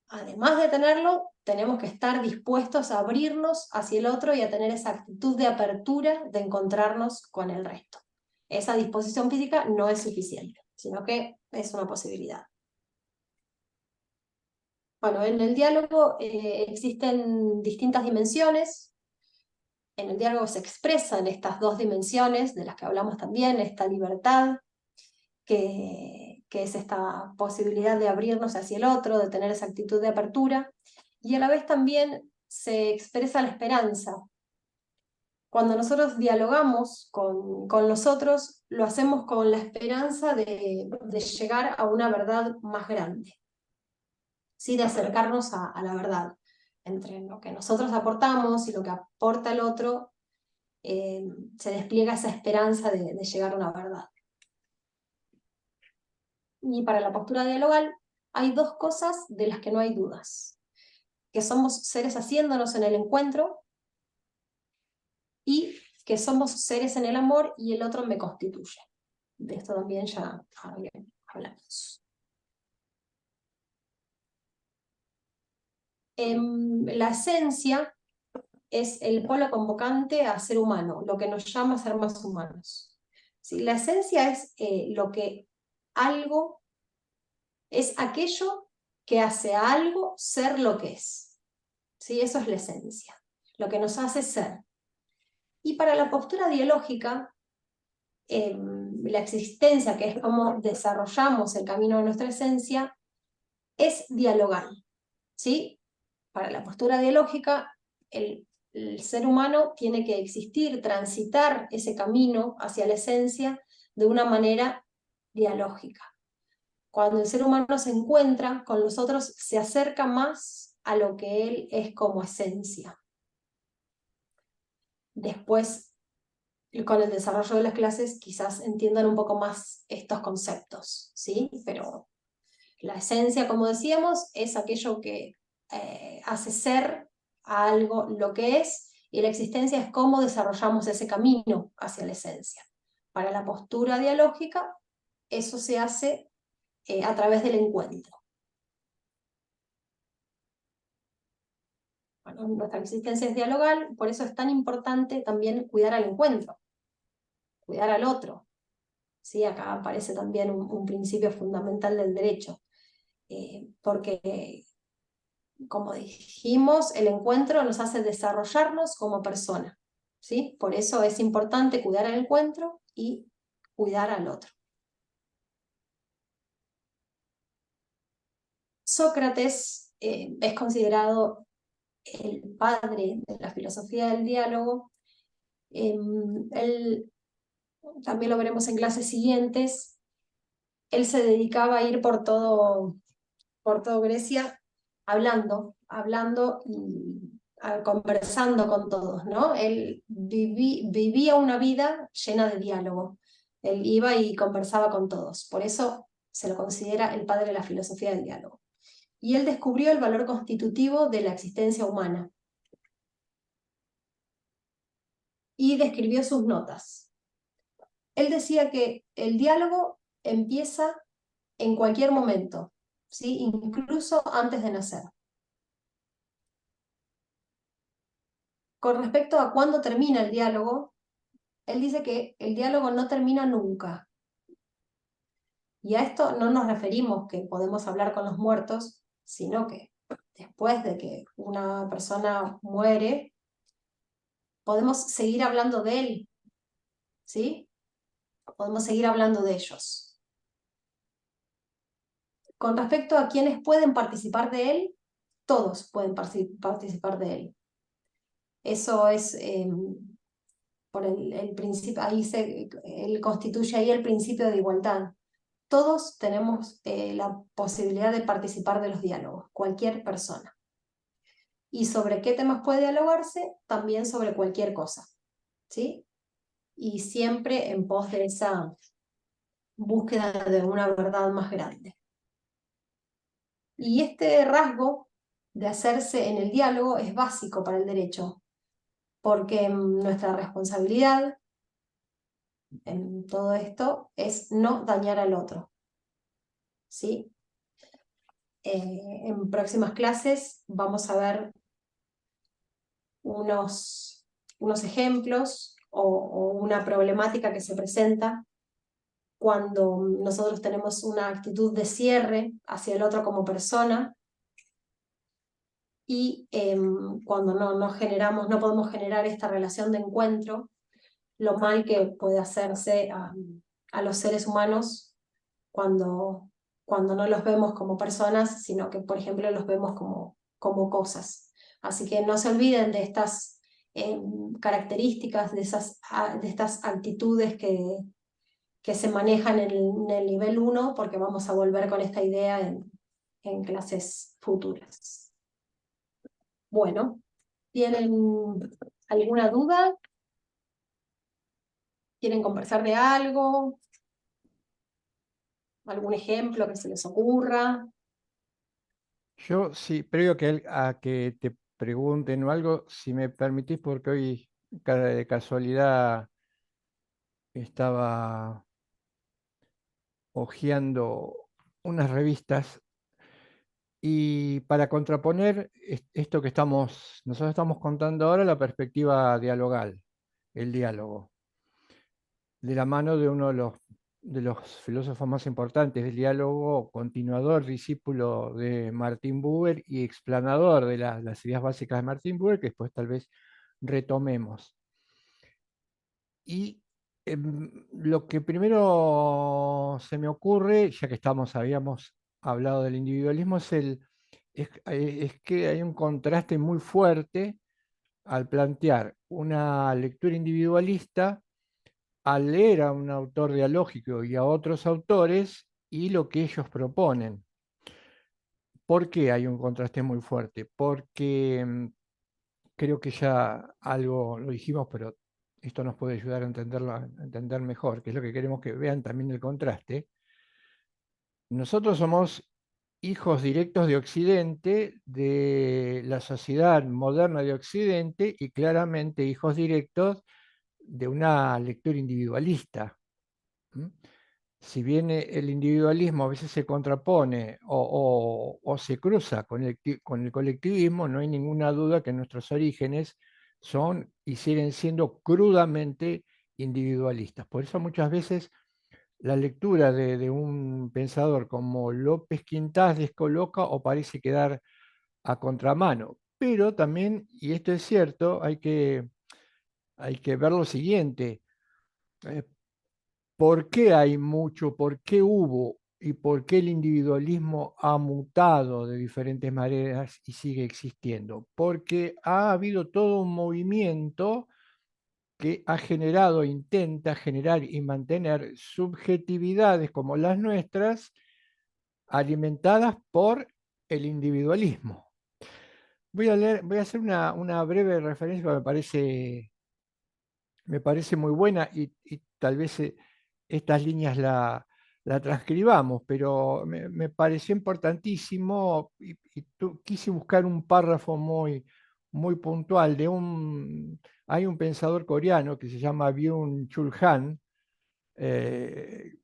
Además de tenerlo, tenemos que estar dispuestos a abrirnos hacia el otro y a tener esa actitud de apertura de encontrarnos con el resto. Esa disposición física no es suficiente, sino que es una posibilidad. Bueno, en el diálogo existen distintas dimensiones. En el diálogo se expresan estas dos dimensiones de las que hablamos también, esta libertad, que es esta posibilidad de abrirnos hacia el otro, de tener esa actitud de apertura, y a la vez también se expresa la esperanza. Cuando nosotros dialogamos con los otros, lo hacemos con la esperanza de llegar a una verdad más grande, ¿sí? De acercarnos a la verdad. Entre lo que nosotros aportamos y lo que aporta el otro, se despliega esa esperanza de llegar a una verdad. Y para la postura dialogal hay dos cosas de las que no hay dudas, que somos seres haciéndonos en el encuentro y que somos seres en el amor y el otro me constituye. De esto también ya hablamos. La esencia es el polo convocante a ser humano, lo que nos llama a ser más humanos. ¿Sí? La esencia es lo que algo es aquello que hace a algo ser lo que es. ¿Sí? Eso es la esencia, lo que nos hace ser. Y para la postura dialógica, la existencia, que es cómo desarrollamos el camino de nuestra esencia, es dialogal. ¿Sí? Para la postura dialógica, el ser humano tiene que existir, transitar ese camino hacia la esencia de una manera dialógica. Cuando el ser humano se encuentra con los otros, se acerca más a lo que él es como esencia. Después, con el desarrollo de las clases, quizás entiendan un poco más estos conceptos, ¿sí? Pero la esencia, como decíamos, es aquello que hace ser a algo lo que es, y la existencia es cómo desarrollamos ese camino hacia la esencia. Para la postura dialógica, eso se hace a través del encuentro. Bueno, nuestra existencia es dialogal, por eso es tan importante también cuidar al encuentro, cuidar al otro. ¿Sí? Acá aparece también un principio fundamental del derecho, porque, como dijimos, el encuentro nos hace desarrollarnos como persona, ¿sí? Por eso es importante cuidar al encuentro y cuidar al otro. Sócrates es considerado el padre de la filosofía del diálogo. Él, también lo veremos en clases siguientes, él se dedicaba a ir por todo Grecia hablando y conversando con todos, ¿no? Él vivía una vida llena de diálogo. Él iba y conversaba con todos. Por eso se lo considera el padre de la filosofía del diálogo. Y él descubrió el valor constitutivo de la existencia humana. Y describió sus notas. Él decía que el diálogo empieza en cualquier momento, ¿sí? Incluso antes de nacer. Con respecto a cuándo termina el diálogo, él dice que el diálogo no termina nunca. Y a esto no nos referimos que podemos hablar con los muertos, sino que después de que una persona muere, podemos seguir hablando de él, ¿sí? Podemos seguir hablando de ellos. Con respecto a quienes pueden participar de él, todos pueden participar de él. Eso es por el principio, él constituye ahí el principio de igualdad. Todos tenemos la posibilidad de participar de los diálogos, cualquier persona. ¿Y sobre qué temas puede dialogarse? También sobre cualquier cosa, ¿sí? Y siempre en pos de esa búsqueda de una verdad más grande. Y este rasgo de hacerse en el diálogo es básico para el derecho, porque nuestra responsabilidad en todo esto es no dañar al otro, ¿sí? En próximas clases vamos a ver unos ejemplos o una problemática que se presenta cuando nosotros tenemos una actitud de cierre hacia el otro como persona y cuando no podemos generar esta relación de encuentro, lo mal que puede hacerse a los seres humanos cuando no los vemos como personas, sino que, por ejemplo, los vemos como cosas. Así que no se olviden de estas características, de estas actitudes que se manejan en el nivel 1, porque vamos a volver con esta idea en clases futuras. Bueno, ¿tienen alguna duda? ¿Quieren conversar de algo? ¿Algún ejemplo que se les ocurra? Yo sí, previo a que te pregunten o algo, si me permitís, porque hoy de casualidad estaba hojeando unas revistas y para contraponer esto que nosotros estamos contando ahora, la perspectiva dialogal, el diálogo, de la mano de uno de los filósofos más importantes del diálogo, continuador, discípulo de Martin Buber y explanador de las ideas básicas de Martin Buber, que después tal vez retomemos. Y lo que primero se me ocurre, ya que habíamos hablado del individualismo, es que hay un contraste muy fuerte al plantear una lectura individualista, al leer a un autor dialógico y a otros autores y lo que ellos proponen. ¿Por qué hay un contraste muy fuerte? Porque creo que ya algo lo dijimos, pero esto nos puede ayudar a a entender mejor, que es lo que queremos que vean también el contraste. Nosotros somos hijos directos de Occidente, de la sociedad moderna de Occidente, y claramente hijos directos de una lectura individualista. ¿Mm? Si bien el individualismo a veces se contrapone o se cruza con el colectivismo, no hay ninguna duda que nuestros orígenes son y siguen siendo crudamente individualistas. Por eso muchas veces la lectura de un pensador como López Quintás descoloca o parece quedar a contramano. Pero también, y esto es cierto, hay que ver lo siguiente. eh, ¿Por qué hay mucho? ¿Por qué hubo? ¿Y por qué el individualismo ha mutado de diferentes maneras y sigue existiendo? Porque ha habido todo un movimiento que ha generado, intenta generar y mantener subjetividades como las nuestras, alimentadas por el individualismo. Voy a hacer una breve referencia que me parece muy buena y tal vez estas líneas la transcribamos, pero me pareció importantísimo y quise buscar un párrafo muy puntual hay un pensador coreano que se llama Byung-Chul Han, eh,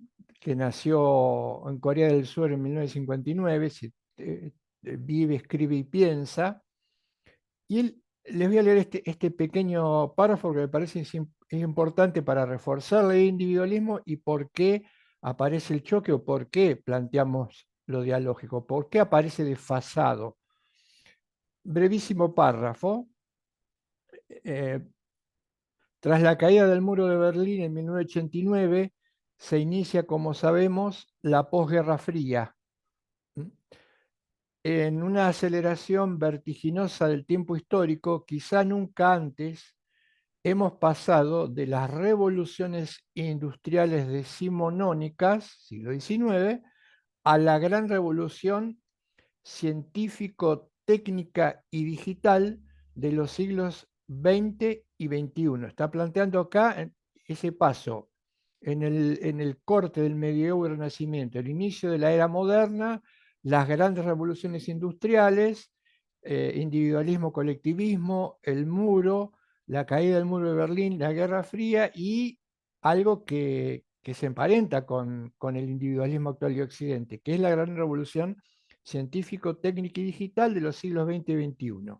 que nació en Corea del Sur en 1959, vive, escribe y piensa, y les voy a leer este pequeño párrafo que me parece es importante para reforzar el individualismo y por qué aparece el choque o por qué planteamos lo dialógico, por qué aparece desfasado. Brevísimo párrafo. eh, Tras la caída del muro de Berlín en 1989, se inicia, como sabemos, la posguerra fría. En una aceleración vertiginosa del tiempo histórico, quizá nunca antes hemos pasado de las revoluciones industriales decimonónicas, siglo XIX, a la gran revolución técnica y digital de los siglos XX y XXI. Está planteando acá ese paso en el corte del medievo y renacimiento, el inicio de la era moderna, las grandes revoluciones industriales, individualismo, colectivismo, el muro, la caída del muro de Berlín, la Guerra Fría y algo que se emparenta con el individualismo actual de Occidente, que es la gran revolución científico, técnica y digital de los siglos XX y XXI.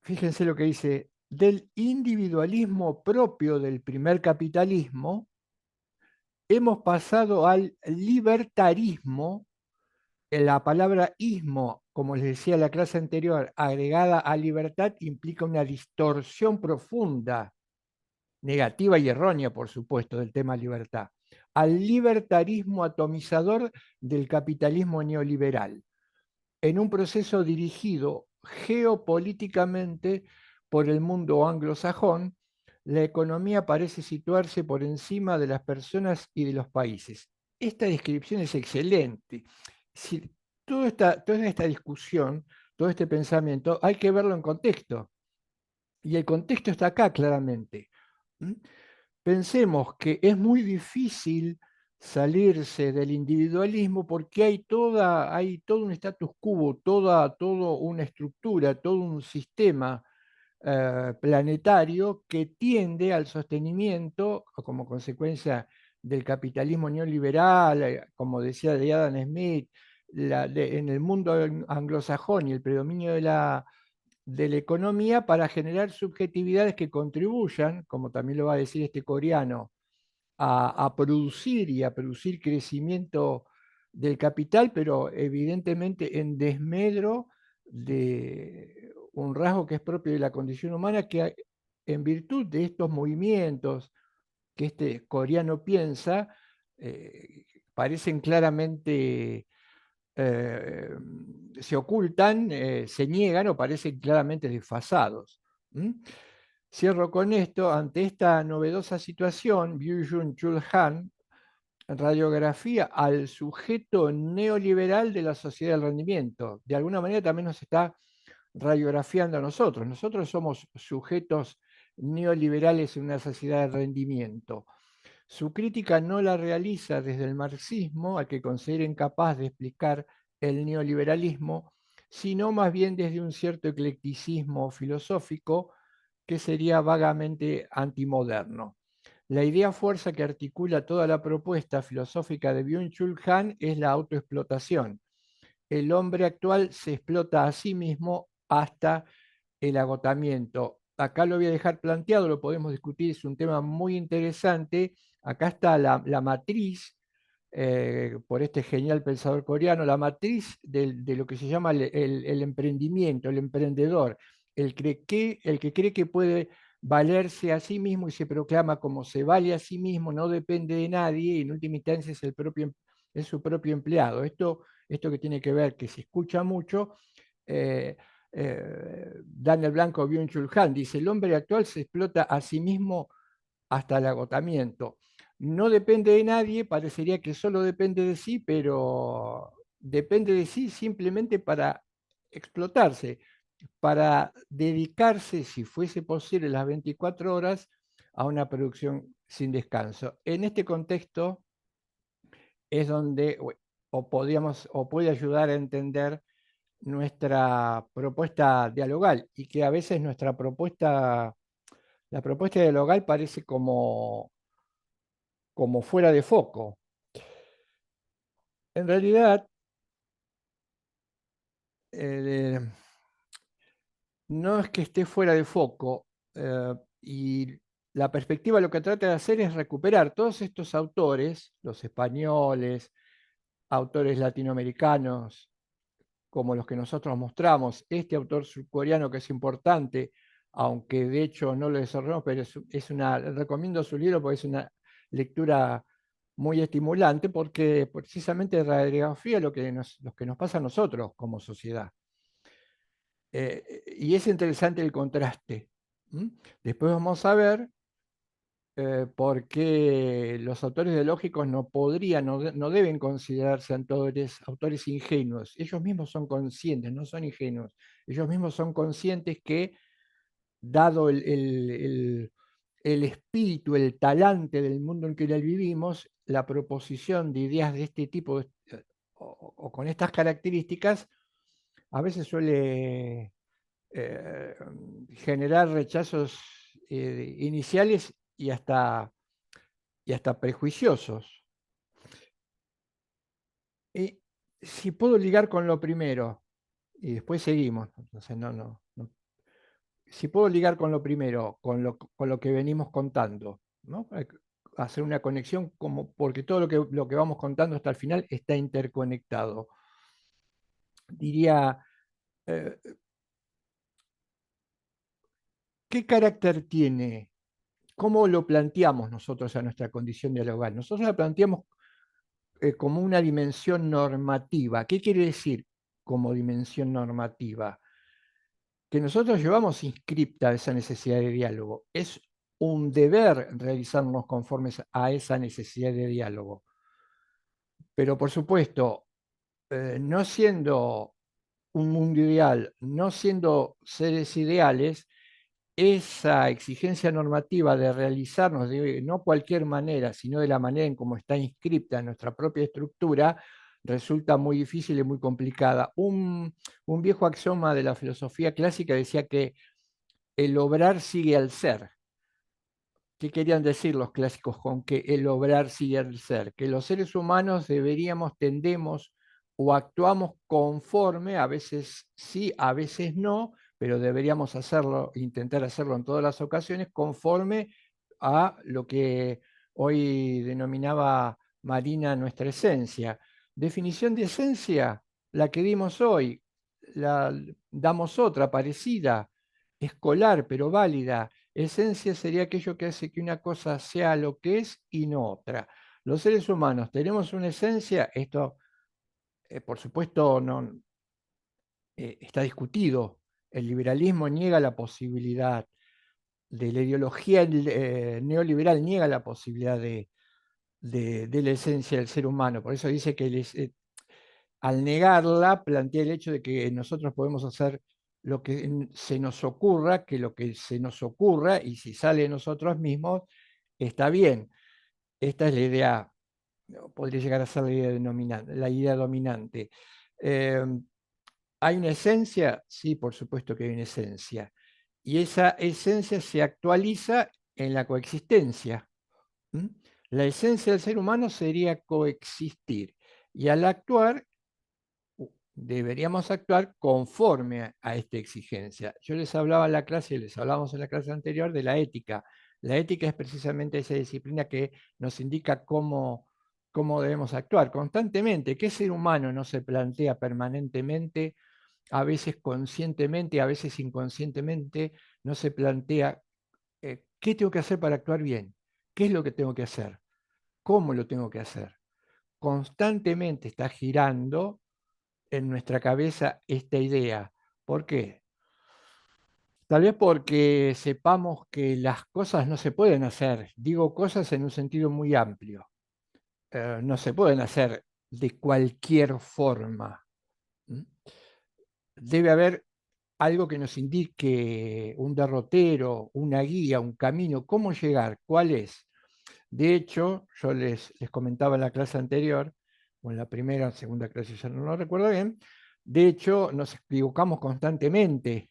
Fíjense lo que dice, del individualismo propio del primer capitalismo, hemos pasado al libertarismo. La palabra ismo, como les decía en la clase anterior, agregada a libertad, implica una distorsión profunda, negativa y errónea, por supuesto, del tema libertad, al libertarismo atomizador del capitalismo neoliberal, en un proceso dirigido geopolíticamente por el mundo anglosajón. La economía parece situarse por encima de las personas y de los países. Esta descripción es excelente. Si, toda esta discusión, todo este pensamiento, hay que verlo en contexto. Y el contexto está acá claramente. ¿Mm? Pensemos que es muy difícil salirse del individualismo porque hay todo un status quo, toda una estructura, todo un sistema planetario que tiende al sostenimiento como consecuencia del capitalismo neoliberal, como decía de Adam Smith, en el mundo anglosajón y el predominio de la economía para generar subjetividades que contribuyan, como también lo va a decir este coreano, a producir y a producir crecimiento del capital, pero evidentemente en desmedro de un rasgo que es propio de la condición humana, que en virtud de estos movimientos que este coreano piensa, parecen claramente, eh, se ocultan, se niegan o parecen claramente desfasados. ¿Mm? Cierro con esto. Ante esta novedosa situación, Byung Chul Han radiografía al sujeto neoliberal de la sociedad del rendimiento. De alguna manera también nos está radiografiando a nosotros. Nosotros somos sujetos neoliberales en una sociedad de rendimiento. Su crítica no la realiza desde el marxismo, al que considera incapaz de explicar el neoliberalismo, sino más bien desde un cierto eclecticismo filosófico que sería vagamente antimoderno. La idea fuerza que articula toda la propuesta filosófica de Byung-Chul Han es la autoexplotación. El hombre actual se explota a sí mismo hasta el agotamiento. Acá lo voy a dejar planteado, lo podemos discutir, es un tema muy interesante. Acá está la matriz, por este genial pensador coreano, la matriz de lo que se llama el emprendimiento, el emprendedor, el que cree que puede valerse a sí mismo y se proclama como se vale a sí mismo, no depende de nadie y en última instancia es, es su propio empleado. Esto que tiene que ver, que se escucha mucho, Daniel Blanco Byung-Chul Han dice, el hombre actual se explota a sí mismo hasta el agotamiento. No depende de nadie, parecería que solo depende de sí, pero depende de sí simplemente para explotarse, para dedicarse, si fuese posible, las 24 horas a una producción sin descanso. En este contexto es donde o puede ayudar a entender nuestra propuesta dialogal y que a veces la propuesta dialogal parece como fuera de foco. En realidad, eh, no es que esté fuera de foco, y la perspectiva lo que trata de hacer es recuperar todos estos autores, los españoles, autores latinoamericanos, como los que nosotros mostramos, este autor surcoreano que es importante, aunque de hecho no lo desarrollamos, pero recomiendo su libro porque es una lectura muy estimulante, porque precisamente radiografía lo que nos pasa a nosotros como sociedad. Y es interesante el contraste. ¿Mm? Después vamos a ver porque los autores ideológicos no podrían, no deben considerarse autores ingenuos. Ellos mismos son conscientes, no son ingenuos. Ellos mismos son conscientes que, dado el espíritu, el talante del mundo en que vivimos, la proposición de ideas de este tipo o con estas características a veces suele eh, generar rechazos iniciales y hasta prejuiciosos. Y si puedo ligar con lo primero, y después seguimos, entonces si puedo ligar con lo primero, con lo que venimos contando, ¿no? Hacer una conexión como, porque todo lo que vamos contando hasta el final está interconectado. Diría, eh, ¿qué carácter tiene? ¿Cómo lo planteamos nosotros a nuestra condición dialogal? Nosotros la planteamos como una dimensión normativa. ¿Qué quiere decir como dimensión normativa? Que nosotros llevamos inscripta esa necesidad de diálogo. Es un deber realizarnos conformes a esa necesidad de diálogo. Pero por supuesto, no siendo un mundo ideal, no siendo seres ideales, esa exigencia normativa de realizarnos de no cualquier manera, sino de la manera en cómo está inscripta en nuestra propia estructura, resulta muy difícil y muy complicada. Un viejo axioma de la filosofía clásica decía que el obrar sigue al ser. ¿Qué querían decir los clásicos con que el obrar sigue al ser? Que los seres humanos tendemos o actuamos conforme, a veces sí, a veces no, pero deberíamos hacerlo, intentar hacerlo en todas las ocasiones, conforme a lo que hoy denominaba Marina nuestra esencia. Definición de esencia, la que dimos hoy, la damos otra parecida, escolar pero válida. Esencia sería aquello que hace que una cosa sea lo que es y no otra. Los seres humanos tenemos una esencia, esto por supuesto no, está discutido. El liberalismo niega la posibilidad de la ideología neoliberal, niega la posibilidad de la esencia del ser humano. Por eso dice que al negarla, plantea el hecho de que nosotros podemos hacer lo que se nos ocurra, que lo que se nos ocurra, y si sale de nosotros mismos, está bien. Esta es la idea, podría llegar a ser la idea dominante. Eh, ¿Hay una esencia? Sí, por supuesto que hay una esencia. Y esa esencia se actualiza en la coexistencia. ¿Mm? La esencia del ser humano sería coexistir. Y al actuar deberíamos actuar conforme a esta exigencia. Yo les hablaba en la clase, les hablábamos en la clase anterior de la ética. La ética es precisamente esa disciplina que nos indica cómo debemos actuar constantemente. ¿Qué ser humano no se plantea permanentemente, a veces conscientemente, a veces inconscientemente, no se plantea qué tengo que hacer para actuar bien? ¿Qué es lo que tengo que hacer? ¿Cómo lo tengo que hacer? Constantemente está girando en nuestra cabeza esta idea. ¿Por qué? Tal vez porque sepamos que las cosas no se pueden hacer. Digo cosas en un sentido muy amplio. No se pueden hacer de cualquier forma. ¿Mm? Debe haber algo que nos indique un derrotero, una guía, un camino, cómo llegar, cuál es. De hecho, yo les comentaba en la clase anterior, o en la primera o segunda clase, ya no lo recuerdo bien, de hecho, nos equivocamos constantemente.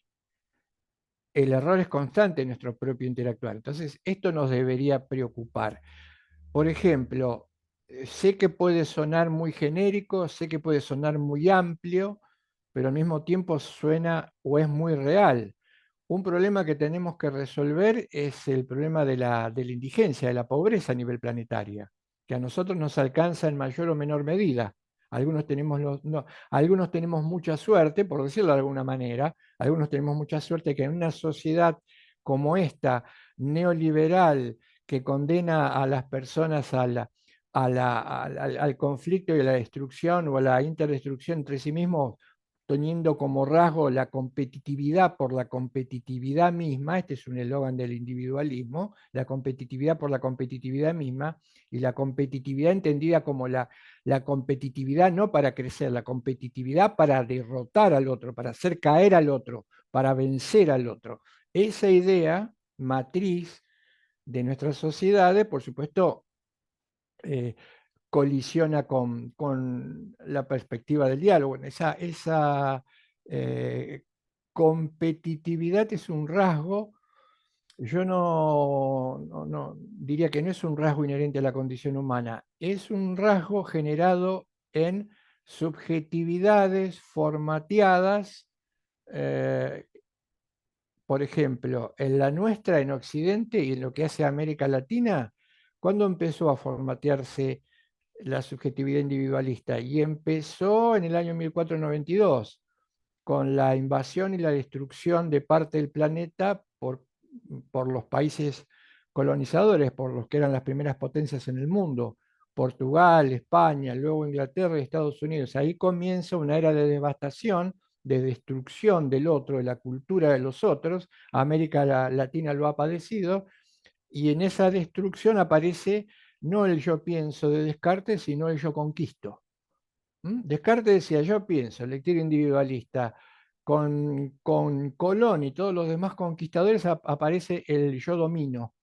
El error es constante en nuestro propio interactuar. Entonces, esto nos debería preocupar. Por ejemplo, sé que puede sonar muy genérico, sé que puede sonar muy amplio, pero al mismo tiempo suena o es muy real. Un problema que tenemos que resolver es el problema de la indigencia, de la pobreza a nivel planetaria, que a nosotros nos alcanza en mayor o menor medida. Algunos tenemos mucha suerte, por decirlo de alguna manera, algunos tenemos mucha suerte que en una sociedad como esta, neoliberal, que condena a las personas al conflicto y a la destrucción o a la interdestrucción entre sí mismos teniendo como rasgo la competitividad por la competitividad misma, este es un eslogan del individualismo, la competitividad por la competitividad misma, y la competitividad entendida como la competitividad no para crecer, la competitividad para derrotar al otro, para hacer caer al otro, para vencer al otro. Esa idea matriz de nuestras sociedades, por supuesto, colisiona con la perspectiva del diálogo. Esa competitividad es un rasgo, yo no diría que no es un rasgo inherente a la condición humana, es un rasgo generado en subjetividades formateadas, eh, por ejemplo, en la nuestra, en Occidente y en lo que hace América Latina. ¿Cuándo empezó a formatearse la subjetividad individualista? Y empezó en el año 1492, con la invasión y la destrucción de parte del planeta por los países colonizadores, por los que eran las primeras potencias en el mundo: Portugal, España, luego Inglaterra y Estados Unidos. Ahí comienza una era de devastación, de destrucción del otro, de la cultura de los otros. América Latina lo ha padecido, y en esa destrucción aparece no el yo pienso de Descartes, sino el yo conquisto. Descartes decía: yo pienso, lectura individualista. Con Colón y todos los demás conquistadores aparece el yo domino,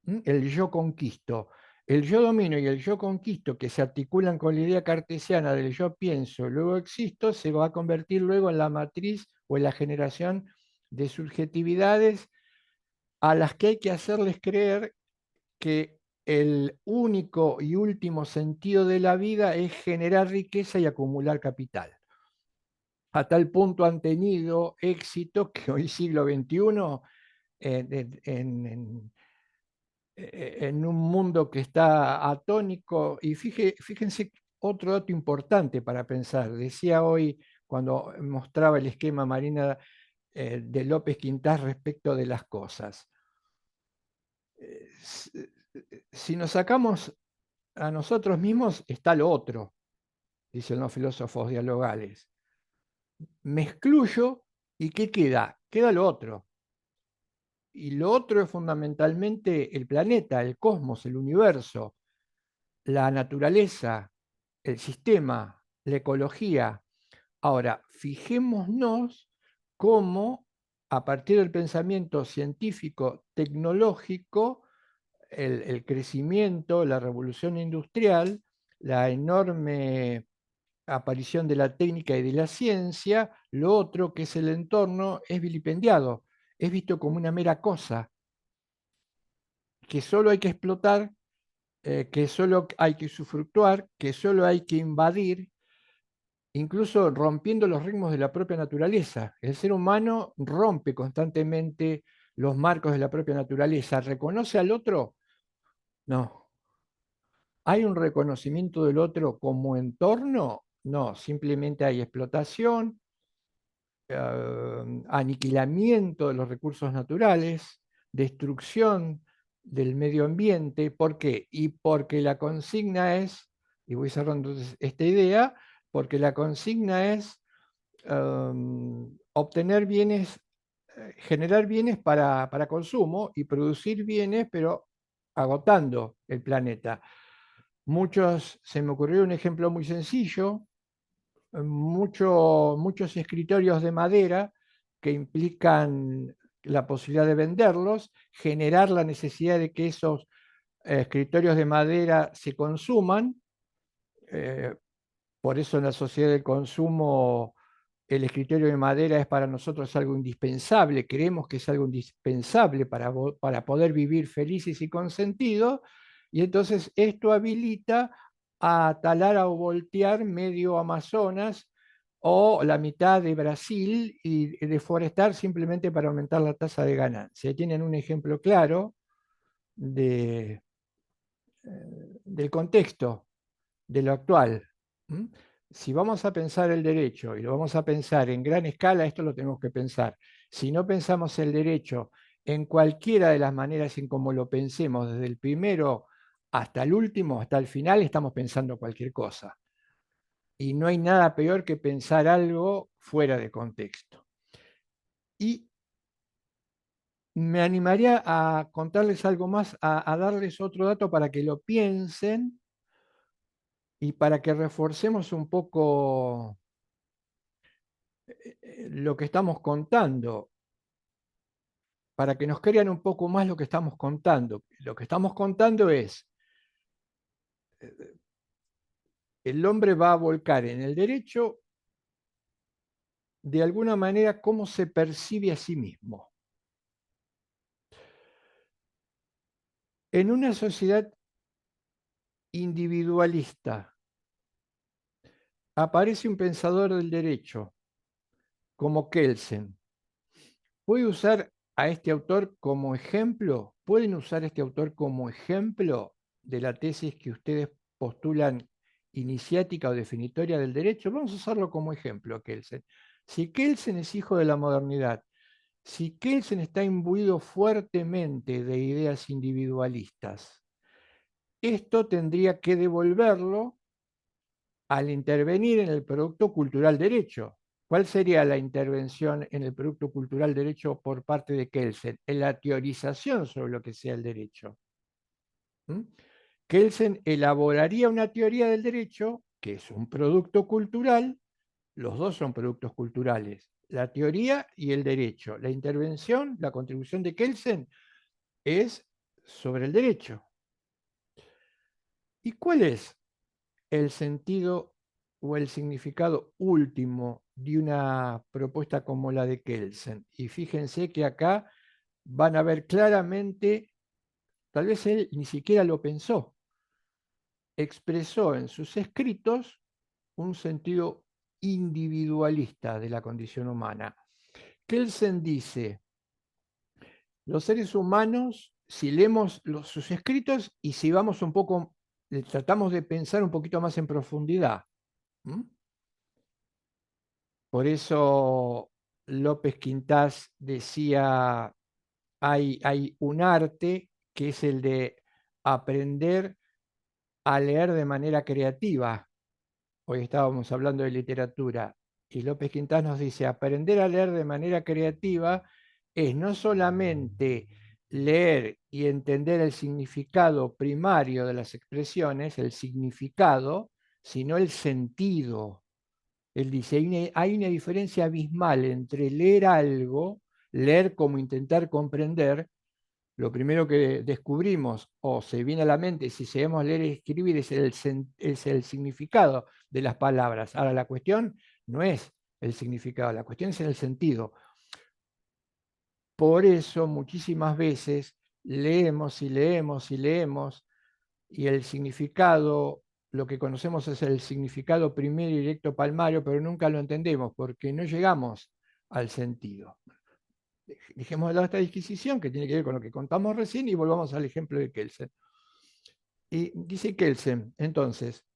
el yo conquisto. El yo domino y el yo conquisto, que se articulan con la idea cartesiana del yo pienso, luego existo, se va a convertir luego en la matriz o en la generación de subjetividades a las que hay que hacerles creer que el único y último sentido de la vida es generar riqueza y acumular capital. A tal punto han tenido éxito que hoy, siglo XXI, en un mundo que está atónico. Y fíjense otro dato importante para pensar. Decía hoy, cuando mostraba el esquema Marina, de López Quintás respecto de las cosas. Si nos sacamos a nosotros mismos, está lo otro, dicen los filósofos dialogales. Me excluyo, ¿y qué queda? Queda lo otro. Y lo otro es fundamentalmente el planeta, el cosmos, el universo, la naturaleza, el sistema, la ecología. Ahora, fijémonos cómo, a partir del pensamiento científico tecnológico, el crecimiento, la revolución industrial, la enorme aparición de la técnica y de la ciencia, lo otro, que es el entorno, es vilipendiado, es visto como una mera cosa, que solo hay que explotar, que solo hay que usufructuar, que solo hay que invadir, incluso rompiendo los ritmos de la propia naturaleza. El ser humano rompe constantemente los marcos de la propia naturaleza. ¿Reconoce al otro? No. ¿Hay un reconocimiento del otro como entorno? No, simplemente hay explotación, aniquilamiento de los recursos naturales, destrucción del medio ambiente. ¿Por qué? Y porque la consigna es, y voy cerrando esta idea, porque la consigna es obtener bienes, generar bienes para consumo y producir bienes, pero agotando el planeta. Se me ocurrió un ejemplo muy sencillo: muchos escritorios de madera que implican la posibilidad de venderlos, generar la necesidad de que esos escritorios de madera se consuman. eh, por eso en la sociedad del consumo el escritorio de madera es para nosotros algo indispensable, creemos que es algo indispensable para poder vivir felices y con sentido, y entonces esto habilita a talar o voltear medio Amazonas o la mitad de Brasil y deforestar simplemente para aumentar la tasa de ganancia. Tienen un ejemplo claro de, del contexto, de lo actual. Si vamos a pensar el derecho y lo vamos a pensar en gran escala, esto lo tenemos que pensar. Si no pensamos el derecho en cualquiera de las maneras en cómo lo pensemos, desde el primero hasta el último, hasta el final, estamos pensando cualquier cosa. y no hay nada peor que pensar algo fuera de contexto. Y me animaría a contarles algo más, a darles otro dato para que lo piensen y para que reforcemos un poco lo que estamos contando, para que nos crean un poco más lo que estamos contando. Lo que estamos contando es, el hombre va a volcar en el derecho de alguna manera cómo se percibe a sí mismo. En una sociedad individualista aparece un pensador del derecho como Kelsen. ¿Puede usar a este autor como ejemplo? ¿Pueden usar a este autor como ejemplo de la tesis que ustedes postulan iniciática o definitoria del derecho? Vamos a usarlo como ejemplo, Kelsen. Si Kelsen es hijo de la modernidad, si Kelsen está imbuido fuertemente de ideas individualistas, esto tendría que devolverlo al intervenir en el producto cultural derecho. ¿Cuál sería la intervención en el producto cultural derecho por parte de Kelsen? En la teorización sobre lo que sea el derecho. Kelsen elaboraría una teoría del derecho, que es un producto cultural, los dos son productos culturales, la teoría y el derecho. La intervención, la contribución de Kelsen es sobre el derecho. ¿Y cuál es el sentido o el significado último de una propuesta como la de Kelsen? Y fíjense que acá van a ver claramente, tal vez él ni siquiera lo pensó, expresó en sus escritos un sentido individualista de la condición humana. Kelsen dice, los seres humanos, si leemos sus escritos y si vamos un poco, tratamos de pensar un poquito más en profundidad. Por eso López Quintás decía, hay un arte que es el de aprender a leer de manera creativa. Hoy estábamos hablando de literatura y López Quintás nos dice, aprender a leer de manera creativa es no solamente leer y entender el significado primario de las expresiones, el significado, sino el sentido. Él dice, hay una diferencia abismal entre leer algo, leer como intentar comprender. Lo primero que descubrimos o se viene a la mente si sabemos leer y escribir es el significado de las palabras. Ahora, la cuestión no es el significado, la cuestión es el sentido. Por eso muchísimas veces leemos y leemos y leemos y el significado, lo que conocemos es el significado primero y directo palmario, pero nunca lo entendemos porque no llegamos al sentido. Dejemos de lado esta disquisición que tiene que ver con lo que contamos recién y volvamos al ejemplo de Kelsen. Y dice Kelsen, entonces,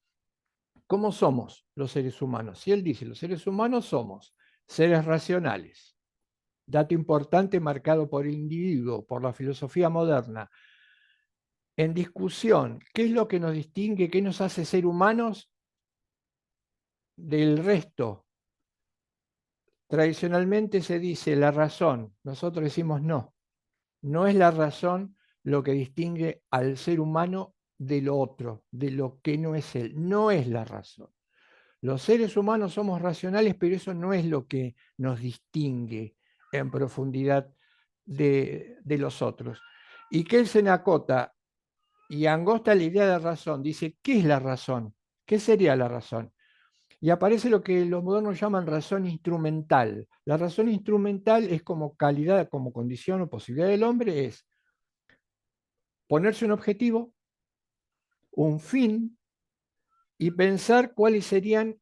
¿cómo somos los seres humanos? Si él dice, los seres humanos somos seres racionales, dato importante marcado por el individuo, por la filosofía moderna, en discusión, ¿qué es lo que nos distingue, qué nos hace ser humanos del resto? Tradicionalmente se dice la razón, nosotros decimos no, no es la razón lo que distingue al ser humano de lo otro, de lo que no es él, no es la razón. Los seres humanos somos racionales, pero eso no es lo que nos distingue en profundidad de los otros. Y Kelsen acota y angosta la idea de razón, dice, ¿qué es la razón? ¿Qué sería la razón? Y aparece lo que los modernos llaman razón instrumental. La razón instrumental es como calidad, como condición o posibilidad del hombre, es ponerse un objetivo, un fin, y pensar cuáles serían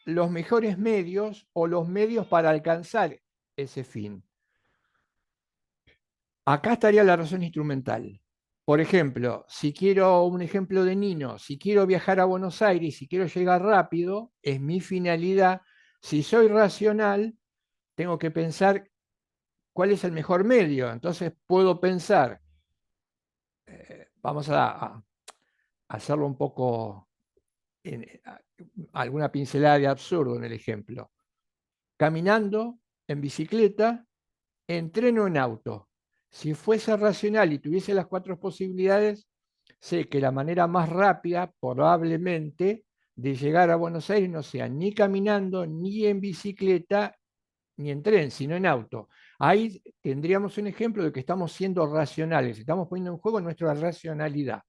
los mejores medios o los medios para alcanzar ese fin. Acá estaría la razón instrumental. Por ejemplo, si quiero un ejemplo de Nino, si quiero viajar a Buenos Aires, si quiero llegar rápido, es mi finalidad. Si soy racional, tengo que pensar cuál es el mejor medio. Entonces puedo pensar, vamos a hacerlo un poco alguna pincelada de absurdo en el ejemplo. Caminando, en bicicleta, en tren o en auto. Si fuese racional y tuviese las 4 posibilidades, sé que la manera más rápida, probablemente, de llegar a Buenos Aires no sea ni caminando, ni en bicicleta, ni en tren, sino en auto. Ahí tendríamos un ejemplo de que estamos siendo racionales, estamos poniendo en juego nuestra racionalidad.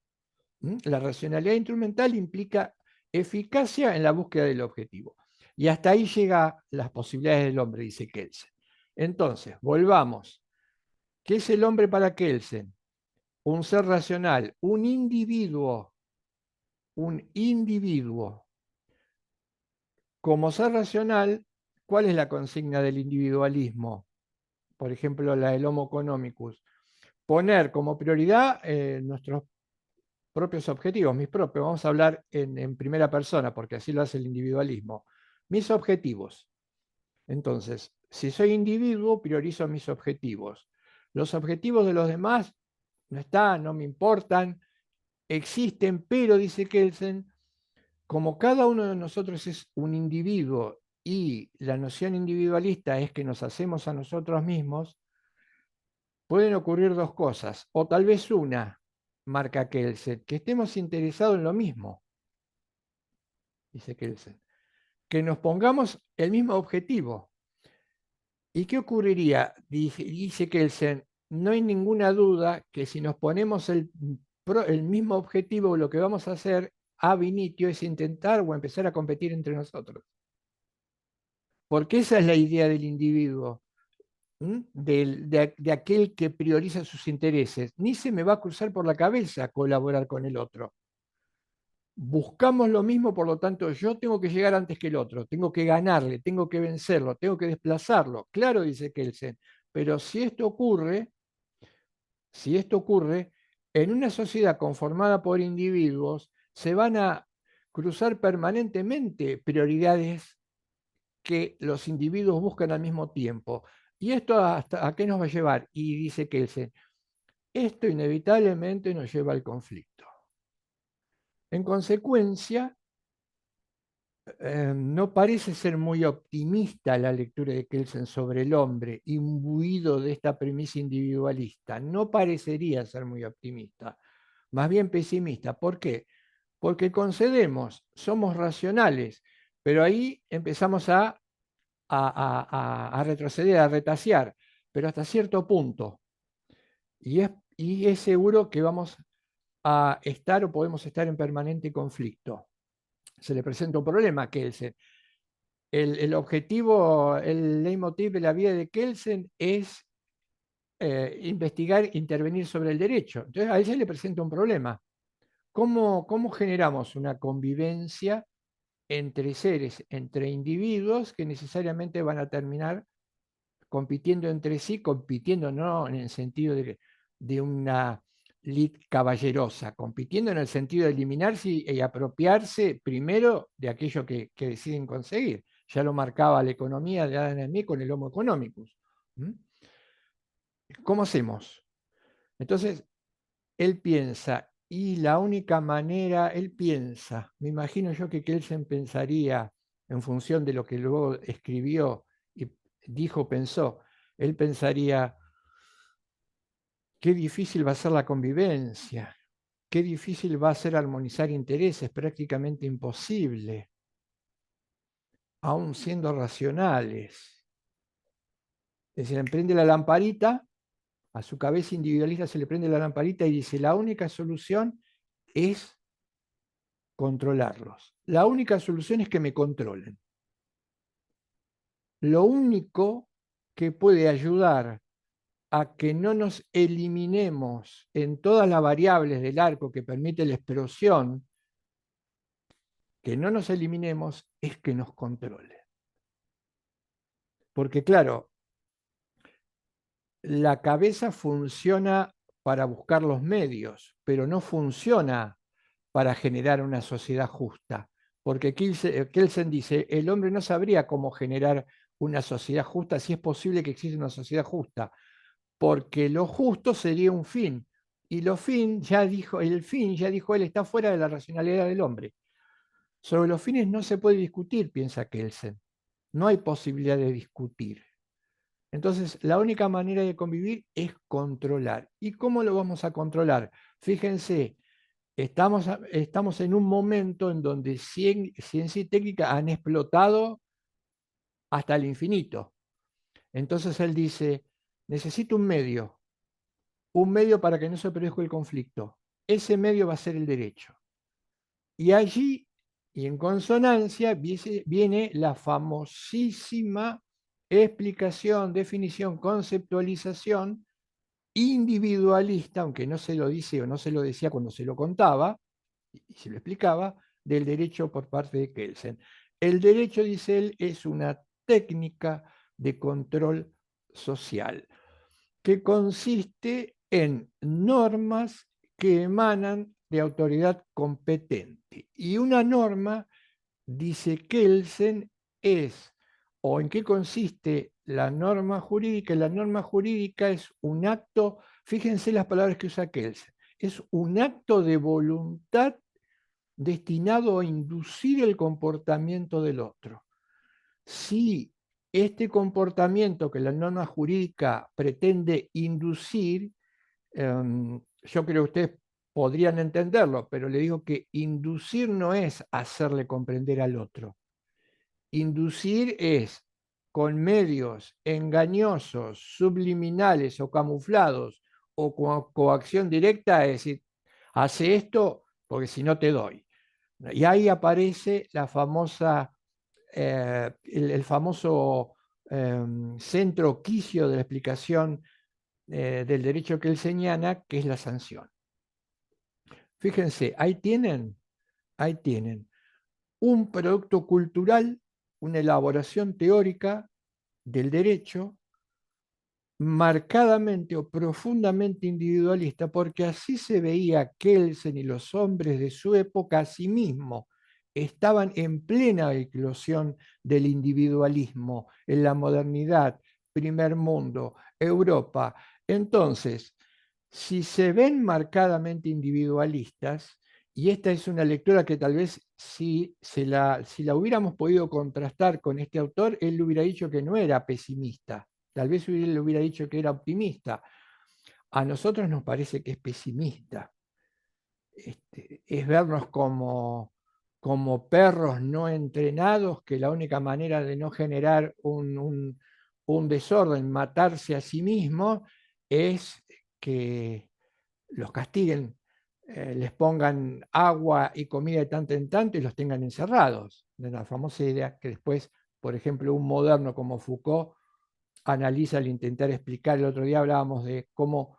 La racionalidad instrumental implica eficacia en la búsqueda del objetivo. Y hasta ahí llega las posibilidades del hombre, dice Kelsen. Entonces, volvamos. ¿Qué es el hombre para Kelsen? Un ser racional, un individuo. Un individuo. Como ser racional, ¿cuál es la consigna del individualismo? Por ejemplo, la del Homo economicus. Poner como prioridad nuestros propios objetivos, mis propios. Vamos a hablar en primera persona, porque así lo hace el individualismo. Mis objetivos. Entonces, si soy individuo, priorizo mis objetivos. Los objetivos de los demás no están, no me importan, existen, pero, dice Kelsen, como cada uno de nosotros es un individuo y la noción individualista es que nos hacemos a nosotros mismos, pueden ocurrir dos cosas, o tal vez una, marca Kelsen, que estemos interesados en lo mismo, dice Kelsen, que nos pongamos el mismo objetivo. ¿Y qué ocurriría? Dice Kelsen, no hay ninguna duda que si nos ponemos el mismo objetivo, lo que vamos a hacer ab initio es intentar o empezar a competir entre nosotros. Porque esa es la idea del individuo, de aquel que prioriza sus intereses. Ni se me va a cruzar por la cabeza colaborar con el otro. Buscamos lo mismo, por lo tanto, yo tengo que llegar antes que el otro, tengo que ganarle, tengo que vencerlo, tengo que desplazarlo. Claro, dice Kelsen, pero si esto ocurre, en una sociedad conformada por individuos, se van a cruzar permanentemente prioridades que los individuos buscan al mismo tiempo. ¿Y esto hasta a qué nos va a llevar? Y dice Kelsen, esto inevitablemente nos lleva al conflicto. En consecuencia, no parece ser muy optimista la lectura de Kelsen sobre el hombre, imbuido de esta premisa individualista. No parecería ser muy optimista, más bien pesimista. ¿Por qué? Porque concedemos, somos racionales, pero ahí empezamos a retroceder, a retasear, pero hasta cierto punto. Y es seguro que vamos a estar o podemos estar en permanente conflicto. Se le presenta un problema, Kelsen. El objetivo, el leitmotiv de la vida de Kelsen es investigar, intervenir sobre el derecho. Entonces a él se le presenta un problema. ¿Cómo generamos una convivencia entre seres, entre individuos que necesariamente van a terminar compitiendo entre sí, compitiendo no en el sentido de una lid caballerosa, compitiendo en el sentido de eliminarse y apropiarse primero de aquello que deciden conseguir? Ya lo marcaba la economía de Adam Smith con el Homo economicus. ¿Cómo hacemos? Entonces, él piensa, y la única manera, él piensa, me imagino yo que Kelsen pensaría en función de lo que luego escribió y dijo, pensó, él pensaría, qué difícil va a ser la convivencia, qué difícil va a ser armonizar intereses, prácticamente imposible, aún siendo racionales. Se le prende la lamparita, a su cabeza individualista se le prende la lamparita y dice, la única solución es controlarlos. La única solución es que me controlen. Lo único que puede ayudar a que no nos eliminemos en todas las variables del arco que permite la explosión, que no nos eliminemos, es que nos controle. Porque claro, la cabeza funciona para buscar los medios, pero no funciona para generar una sociedad justa. Porque Kelsen dice, el hombre no sabría cómo generar una sociedad justa, si es posible que exista una sociedad justa, porque lo justo sería un fin. Y el fin, ya dijo él, está fuera de la racionalidad del hombre. Sobre los fines no se puede discutir, piensa Kelsen. No hay posibilidad de discutir. Entonces, la única manera de convivir es controlar. ¿Y cómo lo vamos a controlar? Fíjense, estamos en un momento en donde ciencia y técnica han explotado hasta el infinito. Entonces él dice, necesito un medio para que no se produzca el conflicto. Ese medio va a ser el derecho. Y allí, y en consonancia, viene la famosísima explicación, definición, conceptualización individualista, aunque no se lo dice o no se lo decía cuando se lo contaba, y se lo explicaba, del derecho por parte de Kelsen. El derecho, dice él, es una técnica de control social que consiste en normas que emanan de autoridad competente. Y una norma, dice Kelsen, es, o en qué consiste la norma jurídica. La norma jurídica es un acto, fíjense las palabras que usa Kelsen, es un acto de voluntad destinado a inducir el comportamiento del otro. Si este comportamiento que la norma jurídica pretende inducir, yo creo que ustedes podrían entenderlo, pero le digo que inducir no es hacerle comprender al otro. Inducir es con medios engañosos, subliminales o camuflados o con coacción directa, es decir, hace esto porque si no te doy. Y ahí aparece la famosa, el famoso centro quicio de la explicación del derecho que él señala, que es la sanción. Fíjense, ahí tienen un producto cultural, una elaboración teórica del derecho marcadamente o profundamente individualista, porque así se veía Kelsen y los hombres de su época a sí mismos. Estaban en plena eclosión del individualismo en la modernidad, primer mundo, Europa. Entonces, si se ven marcadamente individualistas, y esta es una lectura que tal vez si la hubiéramos podido contrastar con este autor, él le hubiera dicho que no era pesimista, tal vez le hubiera dicho que era optimista. A nosotros nos parece que es pesimista. Es vernos como perros no entrenados, que la única manera de no generar un desorden, matarse a sí mismo, es que los castiguen, les pongan agua y comida de tanto en tanto y los tengan encerrados. De la famosa idea que después, por ejemplo, un moderno como Foucault analiza al intentar explicar. El otro día hablábamos de cómo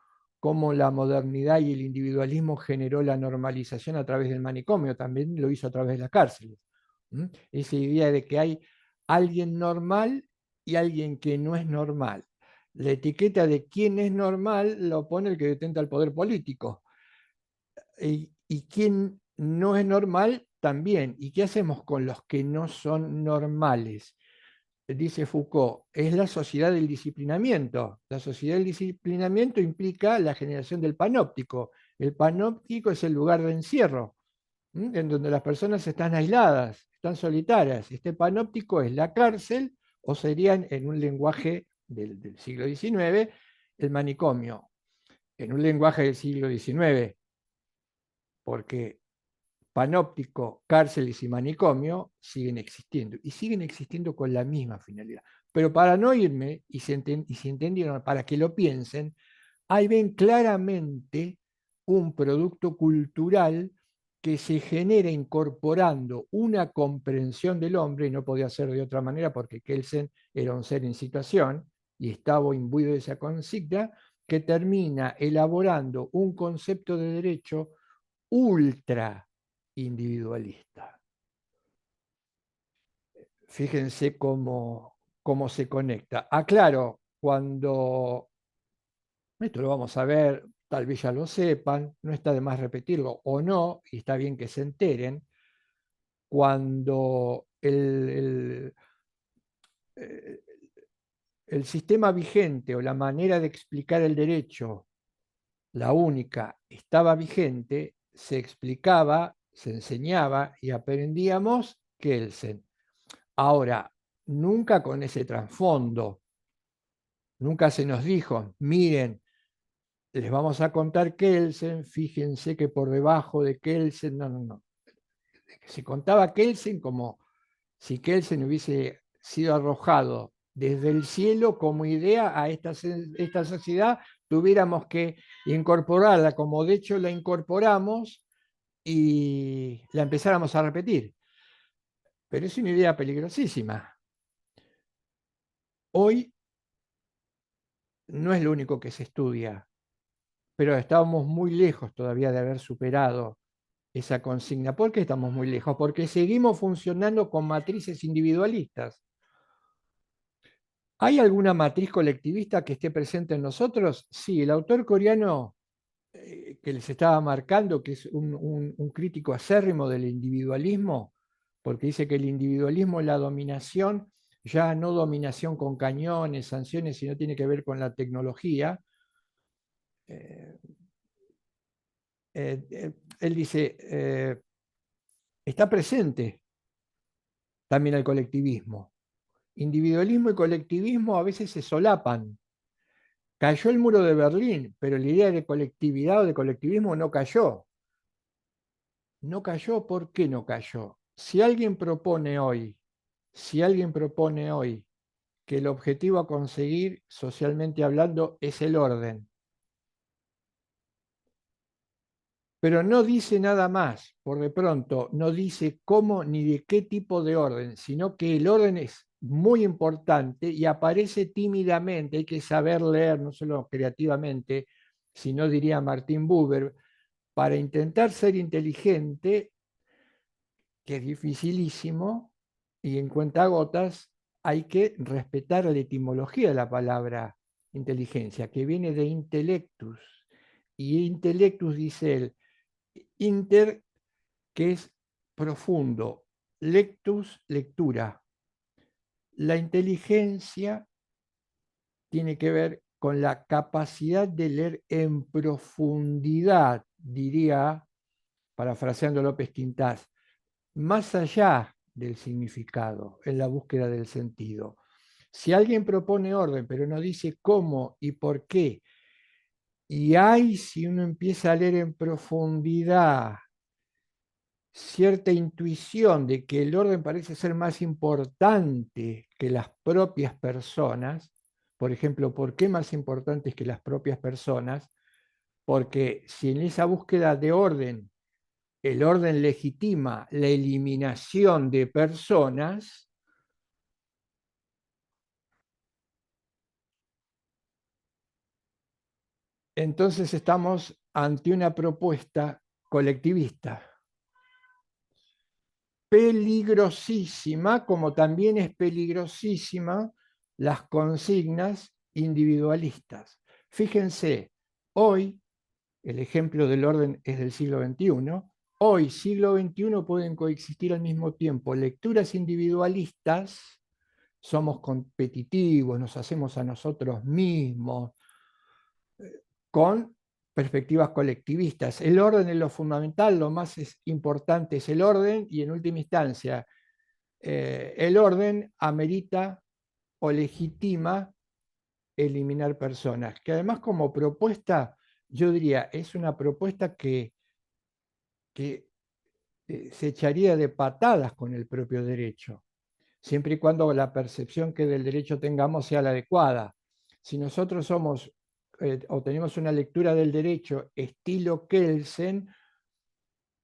la modernidad y el individualismo generó la normalización a través del manicomio, también lo hizo a través de las cárceles. Esa idea de que hay alguien normal y alguien que no es normal. La etiqueta de quién es normal lo pone el que detenta el poder político. Y quién no es normal también. ¿Y qué hacemos con los que no son normales? Dice Foucault, es la sociedad del disciplinamiento. La sociedad del disciplinamiento implica la generación del panóptico. El panóptico es el lugar de encierro, en donde las personas están aisladas, están solitarias. Este panóptico es la cárcel, o serían, en un lenguaje del siglo XIX, el manicomio. En un lenguaje del siglo XIX, porque panóptico, cárceles y manicomio siguen existiendo, y siguen existiendo con la misma finalidad. Pero para no irme, y si entendieron, para que lo piensen, ahí ven claramente un producto cultural que se genera incorporando una comprensión del hombre, y no podía ser de otra manera porque Kelsen era un ser en situación y estaba imbuido de esa consigna, que termina elaborando un concepto de derecho ultra individualista. Fíjense cómo se conecta. Aclaro, cuando, esto lo vamos a ver, tal vez ya lo sepan, no está de más repetirlo o no, y está bien que se enteren, cuando eh, el sistema vigente o la manera de explicar el derecho, la única, estaba vigente, se explicaba se enseñaba y aprendíamos Kelsen. Ahora, nunca con ese trasfondo, nunca se nos dijo, miren, les vamos a contar Kelsen, fíjense que por debajo de Kelsen, no, no, no. Se contaba Kelsen como si Kelsen hubiese sido arrojado desde el cielo como idea a esta sociedad, tuviéramos que incorporarla, como de hecho la incorporamos y la empezáramos a repetir. Pero es una idea peligrosísima. Hoy no es lo único que se estudia, pero estamos muy lejos todavía de haber superado esa consigna. ¿Por qué estamos muy lejos? Porque seguimos funcionando con matrices individualistas. ¿Hay alguna matriz colectivista que esté presente en nosotros? Sí, el autor coreano que les estaba marcando, que es un crítico acérrimo del individualismo, porque dice que el individualismo es la dominación, ya no dominación con cañones, sanciones, sino tiene que ver con la tecnología. Eh, Él dice, está presente también el colectivismo. Individualismo y colectivismo a veces se solapan. Cayó el muro de Berlín, pero la idea de colectividad o de colectivismo no cayó. No cayó, ¿por qué no cayó? Si alguien propone hoy que el objetivo a conseguir, socialmente hablando, es el orden, pero no dice nada más, por de pronto, no dice cómo ni de qué tipo de orden, sino que el orden es muy importante y aparece tímidamente, hay que saber leer, no solo creativamente, sino diría Martin Buber, para intentar ser inteligente, que es dificilísimo, y en cuentagotas hay que respetar la etimología de la palabra inteligencia, que viene de intellectus. Y intellectus dice él, inter, que es profundo, lectus, lectura. La inteligencia tiene que ver con la capacidad de leer en profundidad, diría, parafraseando López Quintás, más allá del significado, en la búsqueda del sentido. Si alguien propone orden, pero no dice cómo y por qué, y hay, si uno empieza a leer en profundidad, cierta intuición de que el orden parece ser más importante que las propias personas, por ejemplo, ¿por qué más importantes que las propias personas? Porque si en esa búsqueda de orden el orden legitima la eliminación de personas, entonces estamos ante una propuesta colectivista, peligrosísima, como también es peligrosísima las consignas individualistas. Fíjense, hoy, el ejemplo del orden es del siglo XXI, hoy, siglo XXI, pueden coexistir al mismo tiempo lecturas individualistas, somos competitivos, nos hacemos a nosotros mismos, con perspectivas colectivistas. El orden es lo fundamental, lo más importante es el orden y en última instancia el orden amerita o legitima eliminar personas, que además como propuesta, yo diría, es una propuesta que se echaría de patadas con el propio derecho, siempre y cuando la percepción que del derecho tengamos sea la adecuada. Si nosotros somos o tenemos una lectura del derecho estilo Kelsen,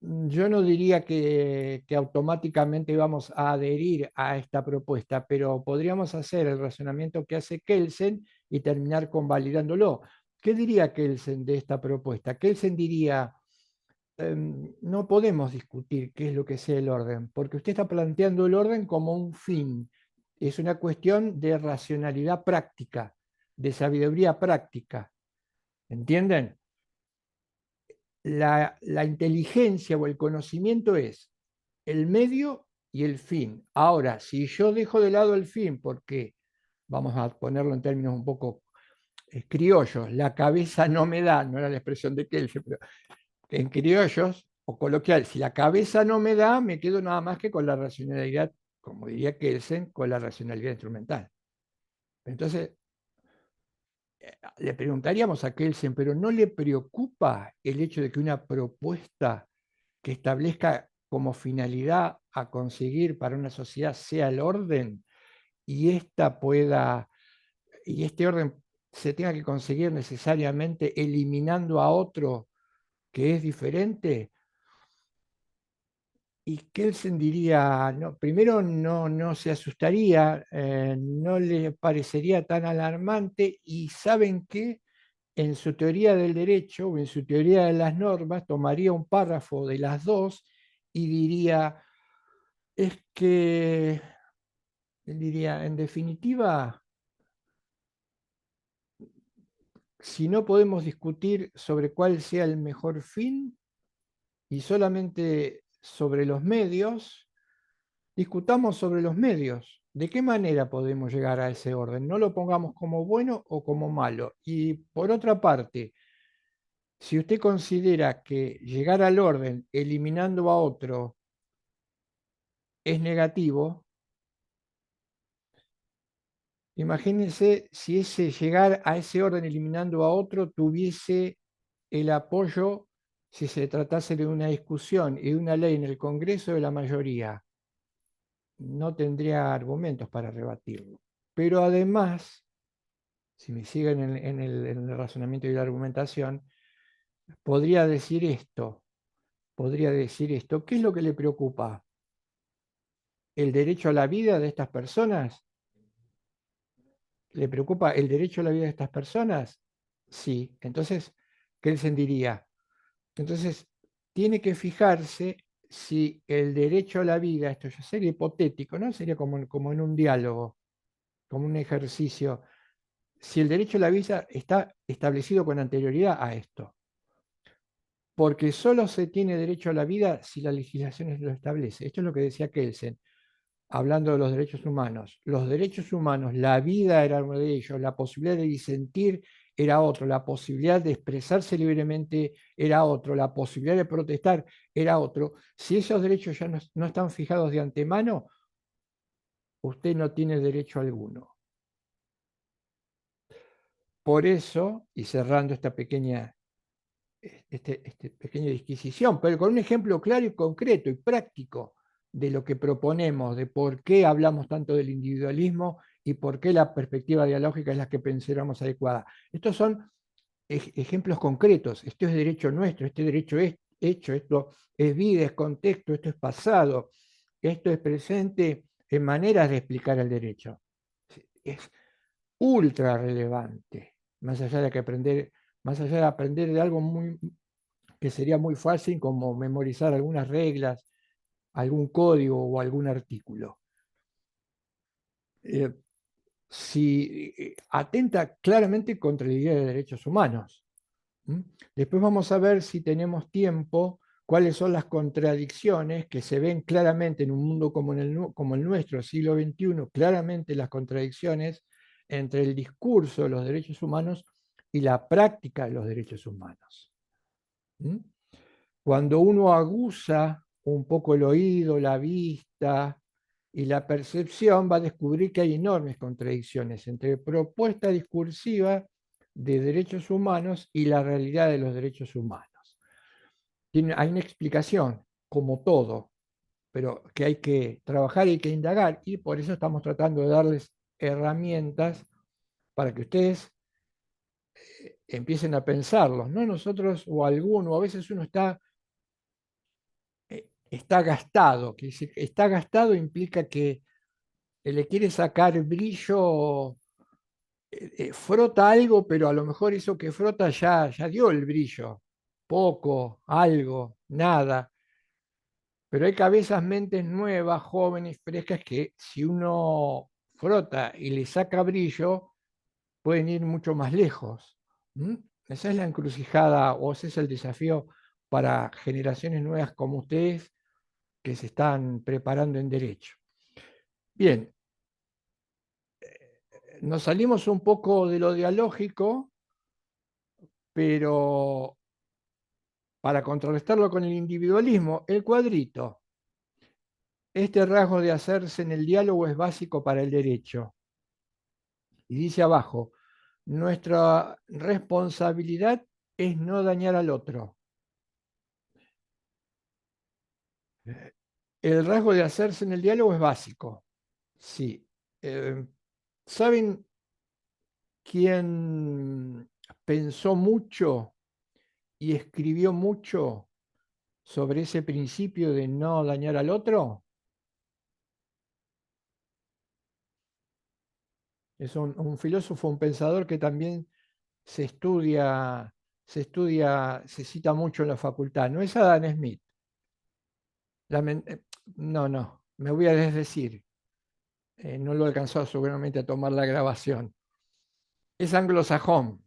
yo no diría que automáticamente vamos a adherir a esta propuesta, pero podríamos hacer el razonamiento que hace Kelsen y terminar convalidándolo. ¿Qué diría Kelsen de esta propuesta? Kelsen diría, no podemos discutir qué es lo que sea el orden, porque usted está planteando el orden como un fin. Es una cuestión de racionalidad práctica, de sabiduría práctica. ¿Entienden? La inteligencia o el conocimiento es el medio y el fin. Ahora, si yo dejo de lado el fin, porque vamos a ponerlo en términos un poco criollos, la cabeza no me da, no era la expresión de Kelsen, pero en criollos, o coloquial, si la cabeza no me da, me quedo nada más que con la racionalidad, como diría Kelsen, con la racionalidad instrumental. Entonces, le preguntaríamos a Kelsen, pero ¿no le preocupa el hecho de que una propuesta que establezca como finalidad a conseguir para una sociedad sea el orden y esta pueda, y este orden se tenga que conseguir necesariamente eliminando a otro que es diferente? Y Kelsen diría, no, primero no se asustaría, no le parecería tan alarmante y ¿saben qué? En su teoría del derecho o en su teoría de las normas tomaría un párrafo de las dos y diría, es que, él diría, en definitiva, si no podemos discutir sobre cuál sea el mejor fin y solamente sobre los medios, discutamos sobre los medios. ¿De qué manera podemos llegar a ese orden? No lo pongamos como bueno o como malo. Y por otra parte, si usted considera que llegar al orden eliminando a otro es negativo, imagínense si ese llegar a ese orden eliminando a otro tuviese el apoyo, si se tratase de una discusión y de una ley en el Congreso de la mayoría. No tendría argumentos para rebatirlo. Pero además, si me siguen en el razonamiento y la argumentación, podría decir esto, ¿qué es lo que le preocupa? ¿El derecho a la vida de estas personas? ¿Le preocupa el derecho a la vida de estas personas? Sí. Entonces, ¿qué diría? Entonces, tiene que fijarse si el derecho a la vida, esto ya sería hipotético, ¿no? Sería como en un diálogo, como un ejercicio. Si el derecho a la vida está establecido con anterioridad a esto, porque solo se tiene derecho a la vida si la legislación lo establece. Esto es lo que decía Kelsen, hablando de los derechos humanos. Los derechos humanos, la vida era uno de ellos, la posibilidad de disentir era otro, la posibilidad de expresarse libremente era otro, la posibilidad de protestar era otro. Si esos derechos ya no están fijados de antemano, usted no tiene derecho alguno. Por eso, y cerrando esta pequeña pequeña disquisición, pero con un ejemplo claro y concreto y práctico de lo que proponemos, de por qué hablamos tanto del individualismo y por qué la perspectiva dialógica es la que pensamos adecuada. Estos son ejemplos concretos. Esto es derecho nuestro, este derecho es hecho, esto es vida, es contexto, esto es pasado, esto es presente en maneras de explicar el derecho. Es ultra relevante, más allá de que aprender, más allá de aprender de algo que sería muy fácil como memorizar algunas reglas, algún código o algún artículo. Si atenta claramente contra la idea de derechos humanos. Después vamos a ver si tenemos tiempo, cuáles son las contradicciones que se ven claramente en un mundo como el nuestro, siglo XXI, claramente las contradicciones entre el discurso de los derechos humanos y la práctica de los derechos humanos. Cuando uno aguza un poco el oído, la vista y la percepción, va a descubrir que hay enormes contradicciones entre propuesta discursiva de derechos humanos y la realidad de los derechos humanos. Hay una explicación, como todo, pero que hay que trabajar y hay que indagar, y por eso estamos tratando de darles herramientas para que ustedes empiecen a pensarlos, no nosotros o alguno, a veces uno está gastado, que está gastado implica que le quiere sacar brillo, frota algo, pero a lo mejor eso que frota ya dio el brillo, poco, algo, nada. Pero hay cabezas, mentes nuevas, jóvenes, frescas, que si uno frota y le saca brillo, pueden ir mucho más lejos. ¿Mm? Esa es la encrucijada o ese es el desafío para generaciones nuevas como ustedes que se están preparando en derecho. Bien, nos salimos un poco de lo dialógico, pero para contrarrestarlo con el individualismo, el cuadrito. Este rasgo de hacerse en el diálogo es básico para el derecho. Y dice abajo, nuestra responsabilidad es no dañar al otro. El rasgo de hacerse en el diálogo es básico. Sí. ¿Saben quién pensó mucho y escribió mucho sobre ese principio de no dañar al otro? Es un filósofo, un pensador que también se estudia, se cita mucho en la facultad. No es Adam Smith. No, no, me voy a desdecir. No lo alcanzó seguramente a tomar la grabación. Es anglosajón.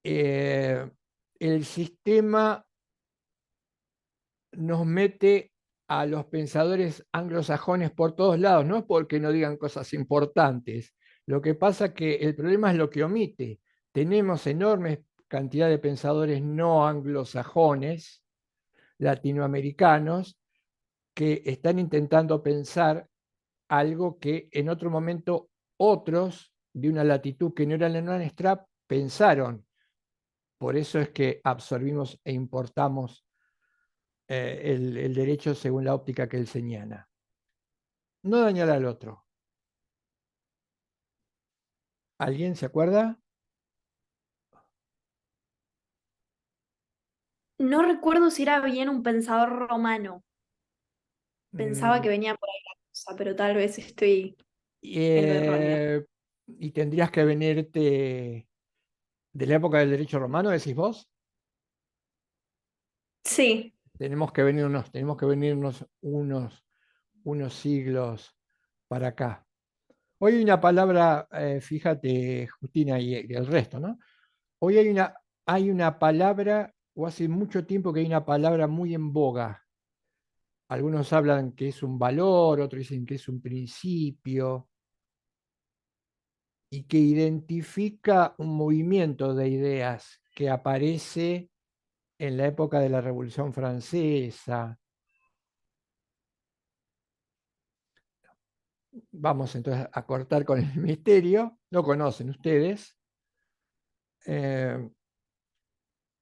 Eh, el sistema nos mete a los pensadores anglosajones por todos lados, no es porque no digan cosas importantes. Lo que pasa es que el problema es lo que omite. Tenemos enormes cantidad de pensadores no anglosajones, latinoamericanos, que están intentando pensar algo que en otro momento otros de una latitud que no era la nuestra pensaron. Por eso es que absorbimos e importamos el derecho según la óptica que él señala. No dañar al otro. ¿Alguien se acuerda? No recuerdo si era bien un pensador romano. Pensaba Mm, que venía por ahí la cosa, pero tal vez estoy en lo erróneo. eh, y tendrías que venirte de la época del derecho romano, decís vos. Sí, Tenemos que venirnos unos siglos para acá. Hoy hay una palabra, fíjate, Justina, y el resto, ¿no? Hoy hay una palabra, o hace mucho tiempo que hay una palabra muy en boga. Algunos hablan que es un valor, otros dicen que es un principio, y que identifica un movimiento de ideas que aparece en la época de la Revolución Francesa. Vamos entonces a cortar con el misterio. Lo conocen ustedes. Eh,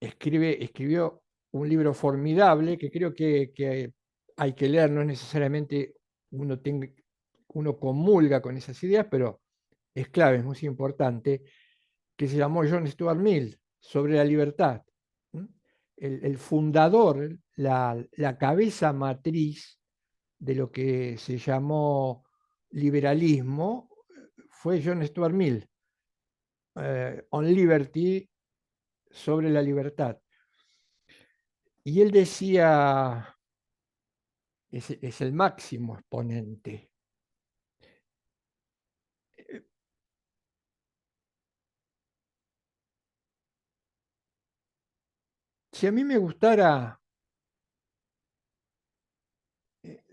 escribió un libro formidable que creo que hay que leer, no es necesariamente uno comulga con esas ideas, pero es clave, es muy importante, que se llamó John Stuart Mill, sobre la libertad. ¿Mm? El fundador, la cabeza matriz de lo que se llamó liberalismo fue John Stuart Mill, On Liberty, sobre la libertad. Y él decía, es el máximo exponente. Si a mí me gustara,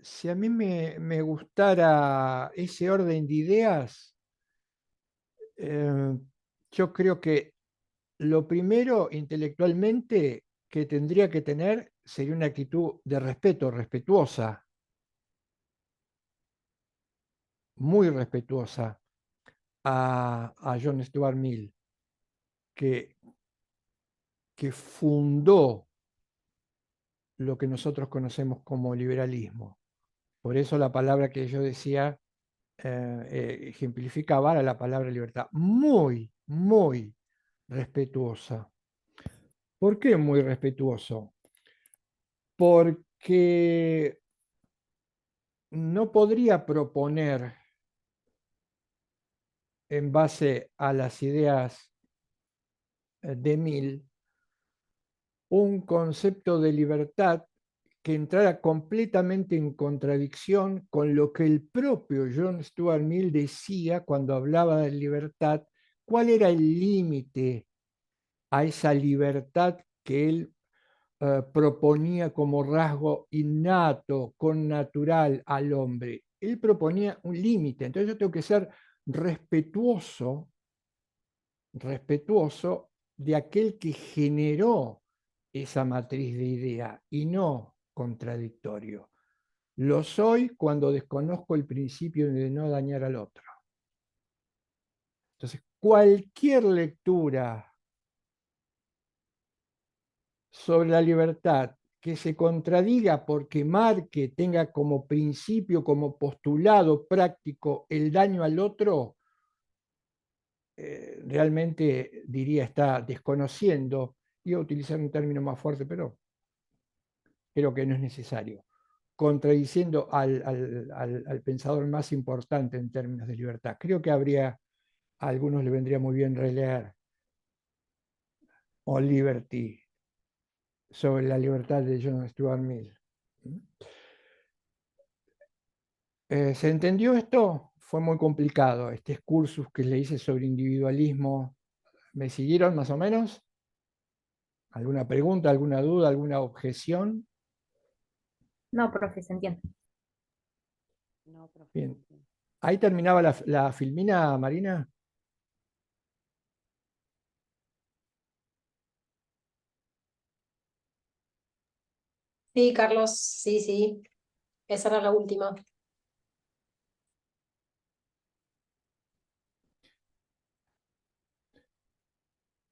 si a mí me gustara ese orden de ideas, yo creo que lo primero intelectualmente que tendría que tener sería una actitud de respeto, respetuosa, muy respetuosa a John Stuart Mill, que, que fundó lo que nosotros conocemos como liberalismo. Por eso la palabra que yo decía ejemplificaba era la palabra libertad. Muy, muy respetuosa. ¿Por qué muy respetuoso? Porque no podría proponer en base a las ideas de Mill un concepto de libertad que entrara completamente en contradicción con lo que el propio John Stuart Mill decía cuando hablaba de libertad, cuál era el límite a esa libertad que él proponía como rasgo innato, connatural al hombre. Él proponía un límite, entonces yo tengo que ser respetuoso, respetuoso de aquel que generó esa matriz de idea y no contradictorio. Lo soy cuando desconozco el principio de no dañar al otro. Entonces, cualquier lectura sobre la libertad que se contradiga porque marque, tenga como principio, como postulado práctico el daño al otro, realmente diría está desconociendo, iba a utilizar un término más fuerte, pero creo que no es necesario, contradiciendo al pensador más importante en términos de libertad. Creo que a algunos le vendría muy bien releer On Liberty, sobre la libertad de John Stuart Mill. ¿Se entendió esto? Fue muy complicado. Este excursus que le hice sobre individualismo, ¿me siguieron más o menos? ¿Alguna pregunta, alguna duda, alguna objeción? No, profe, se entiende. No, profe. Bien. ¿Ahí terminaba la filmina, Marina? Sí, Carlos, sí, sí. Esa era la última.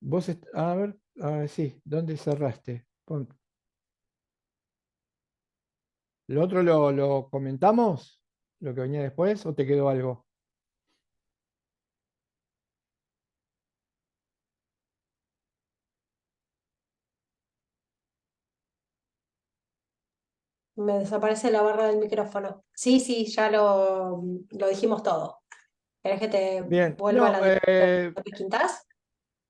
Vos, a ver, sí, ¿dónde cerraste? ¿Lo otro lo comentamos? ¿Lo que venía después o te quedó algo? Me desaparece la barra del micrófono. Sí, sí, ya lo dijimos todo. ¿Querés que te Bien, vuelva no, la de López Quintás?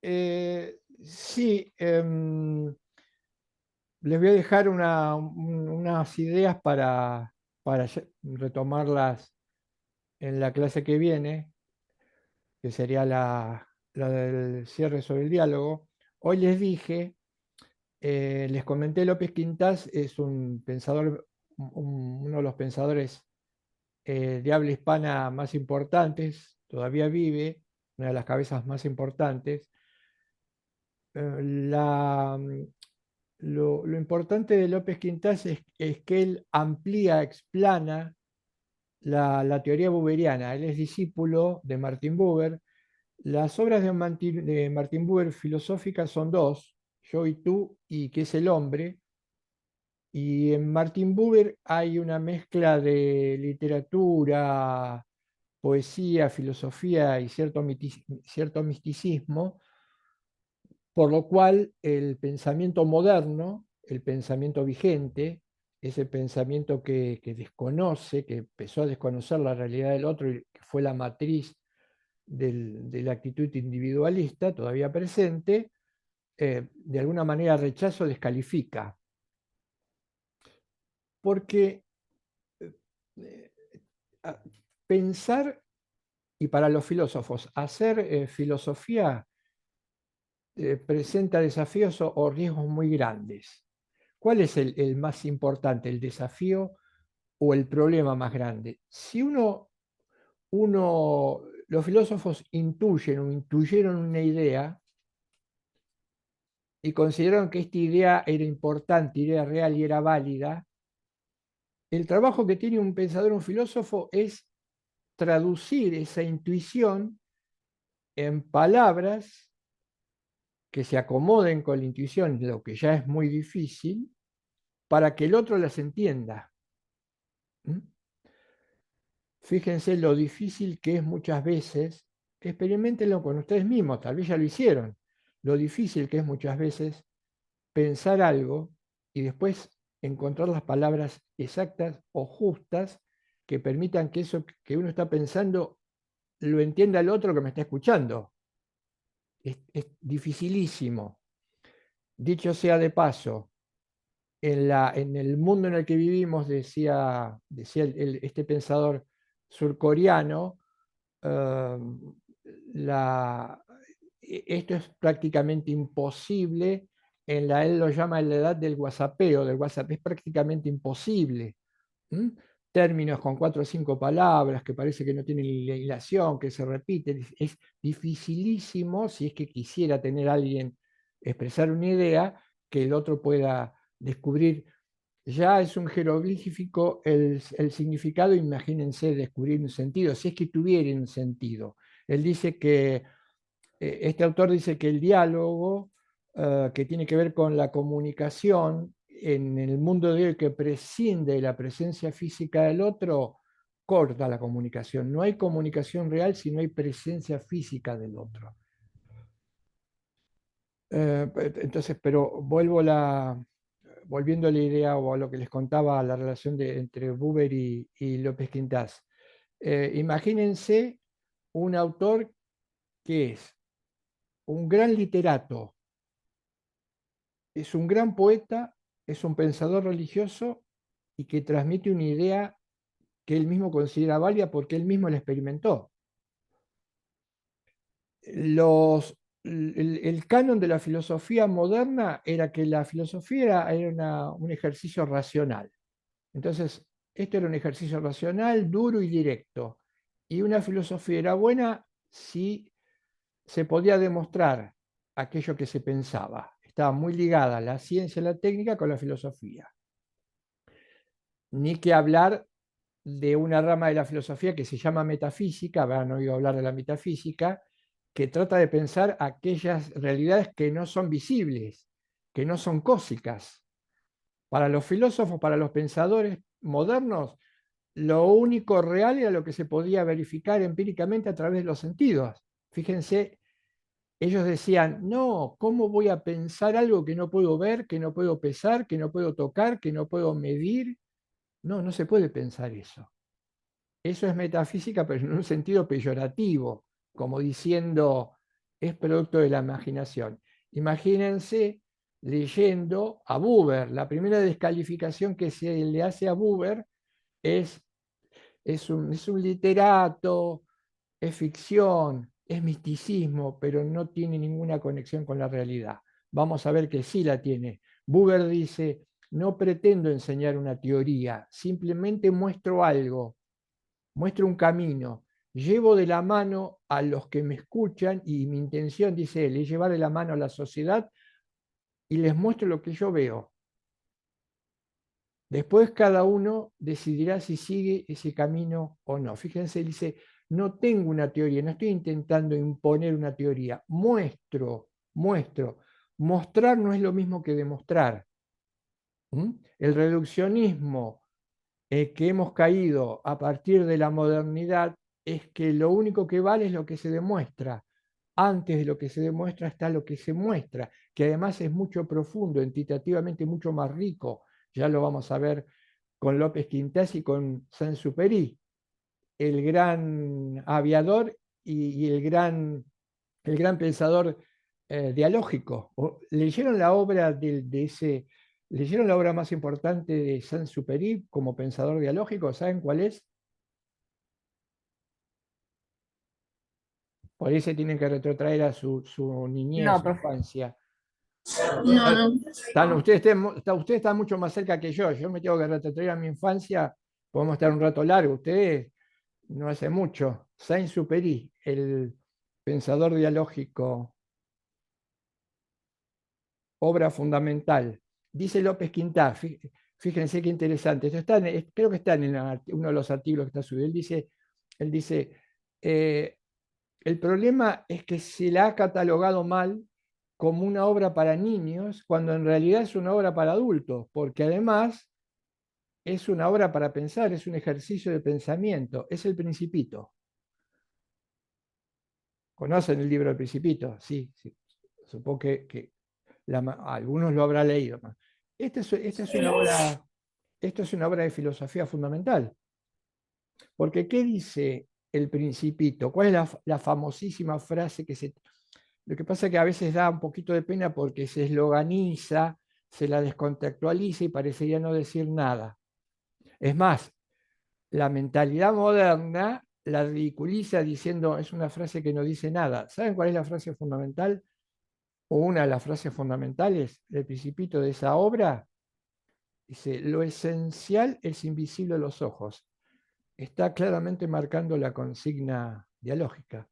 sí, les voy a dejar unas ideas para retomarlas en la clase que viene, que sería la del cierre sobre el diálogo. Hoy les dije, les comenté, López Quintás es un pensador, uno de los pensadores de habla hispana más importantes, todavía vive, una de las cabezas más importantes. Eh, la, lo importante de López Quintás es que él amplía, explana la teoría buberiana. Él es discípulo de Martin Buber. Las obras de Martin Buber filosóficas son dos, Yo y tú y ¿Qué es el hombre? Y en Martin Buber hay una mezcla de literatura, poesía, filosofía y cierto misticismo, por lo cual el pensamiento moderno, el pensamiento vigente, ese pensamiento que desconoce, que empezó a desconocer la realidad del otro y que fue la matriz de la actitud individualista todavía presente, de alguna manera rechazo descalifica. Porque eh, pensar, y para los filósofos, hacer filosofía presenta desafíos o riesgos muy grandes. ¿Cuál es el más importante, el desafío o el problema más grande? Si los filósofos intuyen o intuyeron una idea y consideraron que esta idea era importante, era real y era válida, el trabajo que tiene un pensador, un filósofo, es traducir esa intuición en palabras que se acomoden con la intuición, lo que ya es muy difícil, para que el otro las entienda. Fíjense lo difícil que es muchas veces, experimentenlo con ustedes mismos, tal vez ya lo hicieron, lo difícil que es muchas veces pensar algo y después encontrar las palabras exactas o justas que permitan que eso que uno está pensando lo entienda el otro que me está escuchando. Es dificilísimo. Dicho sea de paso, en el mundo en el que vivimos, decía este pensador surcoreano, eh, esto es prácticamente imposible él lo llama en la edad del WhatsAppeo, del WhatsApp, es prácticamente imposible. ¿Mm? Términos con 4 o 5 palabras que parece que no tienen hilación, que se repiten, es dificilísimo si es que quisiera tener a alguien expresar una idea, que el otro pueda descubrir. Ya es un jeroglífico el significado, imagínense descubrir un sentido, si es que tuviera un sentido. Él dice que, este autor dice que el diálogo, que tiene que ver con la comunicación, en el mundo de hoy que prescinde de la presencia física del otro, corta la comunicación. No hay comunicación real si no hay presencia física del otro. Entonces, pero volviendo a la idea o a lo que les contaba, la relación entre Buber y López Quintás. Imagínense un autor que es un gran literato, es un gran poeta, es un pensador religioso y que transmite una idea que él mismo considera válida porque él mismo la experimentó. El canon de la filosofía moderna era que la filosofía era un ejercicio racional. Entonces, esto era un ejercicio racional, duro y directo. Y una filosofía era buena si se podía demostrar aquello que se pensaba. Estaba muy ligada la ciencia y la técnica con la filosofía. Ni que hablar de una rama de la filosofía que se llama metafísica, habrán oído hablar de la metafísica, que trata de pensar aquellas realidades que no son visibles, que no son cósicas. Para los filósofos, para los pensadores modernos, lo único real era lo que se podía verificar empíricamente a través de los sentidos. Fíjense, ellos decían, no, ¿cómo voy a pensar algo que no puedo ver, que no puedo pesar, que no puedo tocar, que no puedo medir? No, no se puede pensar eso. Eso es metafísica, pero en un sentido peyorativo, como diciendo, es producto de la imaginación. Imagínense leyendo a Buber. La primera descalificación que se le hace a Buber es un literato, es ficción, es misticismo, pero no tiene ninguna conexión con la realidad. Vamos a ver que sí la tiene. Buber dice, no pretendo enseñar una teoría, simplemente muestro algo, muestro un camino, llevo de la mano a los que me escuchan y mi intención, dice él, es llevar de la mano a la sociedad y les muestro lo que yo veo. Después cada uno decidirá si sigue ese camino o no. Fíjense, dice, no tengo una teoría, no estoy intentando imponer una teoría, muestro. Mostrar no es lo mismo que demostrar. El reduccionismo que hemos caído a partir de la modernidad es que lo único que vale es lo que se demuestra. Antes de lo que se demuestra está lo que se muestra, que además es mucho profundo, entitativamente mucho más rico. Ya lo vamos a ver con López Quintás y con Saint-Exupéry, el gran aviador y el gran pensador dialógico. ¿Leyeron la obra leyeron la obra más importante de Saint-Exupéry como pensador dialógico? ¿Saben cuál es? Por ahí se tienen que retrotraer a su niñez, No, su profe. infancia. No, no. Ustedes están mucho más cerca que yo me tengo que retrotraer a mi infancia, podemos estar un rato largo, ustedes no hace mucho. Saint-Exupéry, el pensador dialógico, obra fundamental. Dice López Quintás, fíjense qué interesante, esto está creo que está en uno de los artículos que está subido, él dice el problema es que se la ha catalogado mal como una obra para niños, cuando en realidad es una obra para adultos, porque además es una obra para pensar, es un ejercicio de pensamiento, es el Principito. ¿Conocen el libro del Principito? Sí, sí. Supongo que algunos lo habrán leído. Esta es una obra de filosofía fundamental. Porque ¿qué dice el Principito? ¿Cuál es la famosísima frase que se... Lo que pasa es que a veces da un poquito de pena porque se esloganiza, se la descontextualiza y parecería no decir nada. Es más, la mentalidad moderna la ridiculiza diciendo es una frase que no dice nada. ¿Saben cuál es la frase fundamental? O una de las frases fundamentales del Principito de esa obra. Dice, lo esencial es invisible a los ojos. Está claramente marcando la consigna dialógica.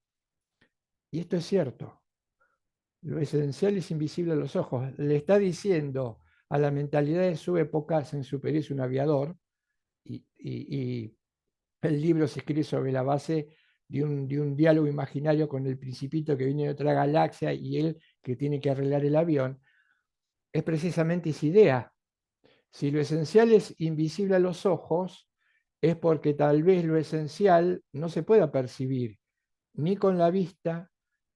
Y esto es cierto. Lo esencial es invisible a los ojos. Le está diciendo a la mentalidad de su época, Saint-Exupéry es un aviador, y el libro se escribe sobre la base de un diálogo imaginario con el principito que viene de otra galaxia y él que tiene que arreglar el avión. Es precisamente esa idea. Si lo esencial es invisible a los ojos, es porque tal vez lo esencial no se pueda percibir ni con la vista,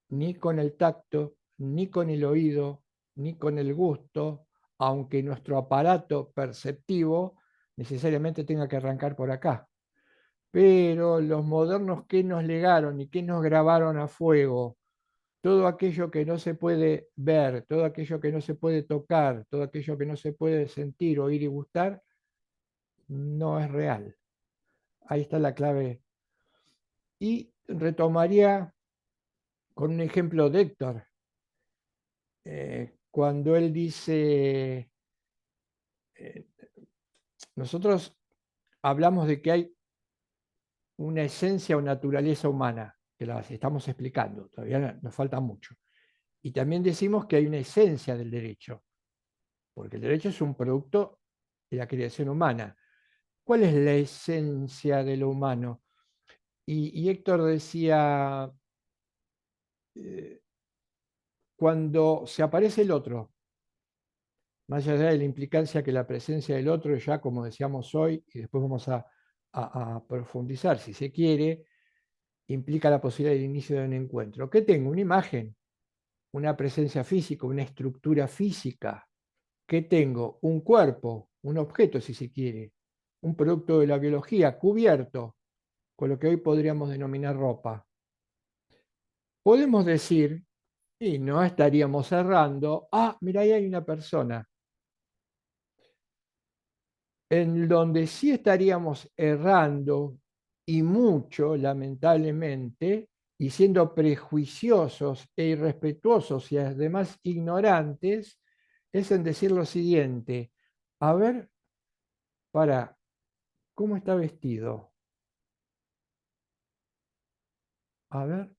ni con el tacto, ni con el oído, ni con el gusto, aunque nuestro aparato perceptivo necesariamente tenga que arrancar por acá. Pero los modernos que nos legaron y que nos grabaron a fuego, todo aquello que no se puede ver, todo aquello que no se puede tocar, todo aquello que no se puede sentir, oír y gustar, no es real. Ahí está la clave. Y retomaría con un ejemplo de Héctor. Cuando él dice, eh, nosotros hablamos de que hay una esencia o naturaleza humana, que las estamos explicando, todavía nos falta mucho. Y también decimos que hay una esencia del derecho, porque el derecho es un producto de la creación humana. ¿Cuál es la esencia de lo humano? Y Héctor decía, eh, cuando se aparece el otro, más allá de la implicancia que la presencia del otro, ya como decíamos hoy, y después vamos a profundizar si se quiere, implica la posibilidad del inicio de un encuentro. ¿Qué tengo? Una imagen, una presencia física, una estructura física. ¿Qué tengo? Un cuerpo, un objeto si se quiere, un producto de la biología cubierto con lo que hoy podríamos denominar ropa. Podemos decir, y no estaríamos cerrando, mira, ahí hay una persona. En donde sí estaríamos errando, y mucho, lamentablemente, y siendo prejuiciosos e irrespetuosos y además ignorantes, es en decir lo siguiente: a ver, ¿cómo está vestido? A ver,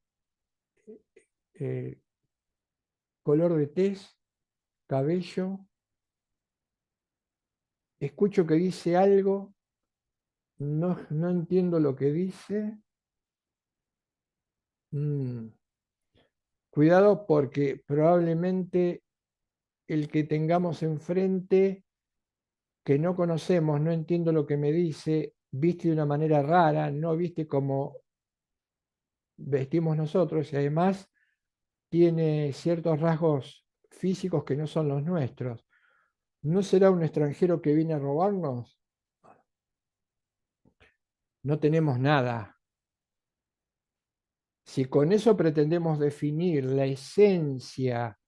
eh, color de tez, cabello, escucho que dice algo, no entiendo lo que dice. Cuidado, porque probablemente el que tengamos enfrente, que no conocemos, no entiendo lo que me dice, viste de una manera rara, no viste como vestimos nosotros, y además tiene ciertos rasgos físicos que no son los nuestros. ¿No será un extranjero que viene a robarnos? No tenemos nada. Si con eso pretendemos definir la esencia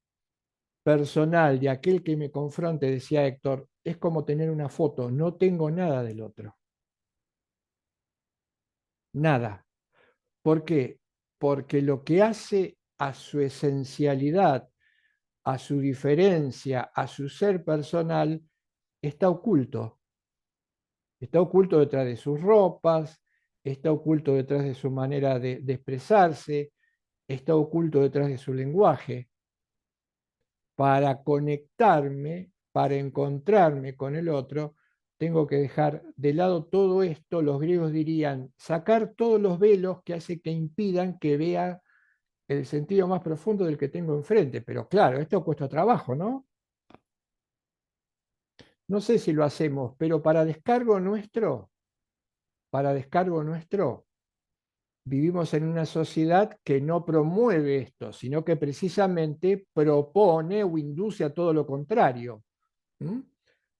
personal de aquel que me confronte, decía Héctor, es como tener una foto, no tengo nada del otro. Nada. ¿Por qué? Porque lo que hace a su esencialidad, a su diferencia, a su ser personal, está oculto. Está oculto detrás de sus ropas, está oculto detrás de su manera de expresarse, está oculto detrás de su lenguaje. Para conectarme, para encontrarme con el otro, tengo que dejar de lado todo esto. Los griegos dirían, sacar todos los velos que hace que impidan que vea el sentido más profundo del que tengo enfrente. Pero claro, esto cuesta trabajo, ¿no? No sé si lo hacemos, pero para descargo nuestro, vivimos en una sociedad que no promueve esto, sino que precisamente propone o induce a todo lo contrario. ¿Mm?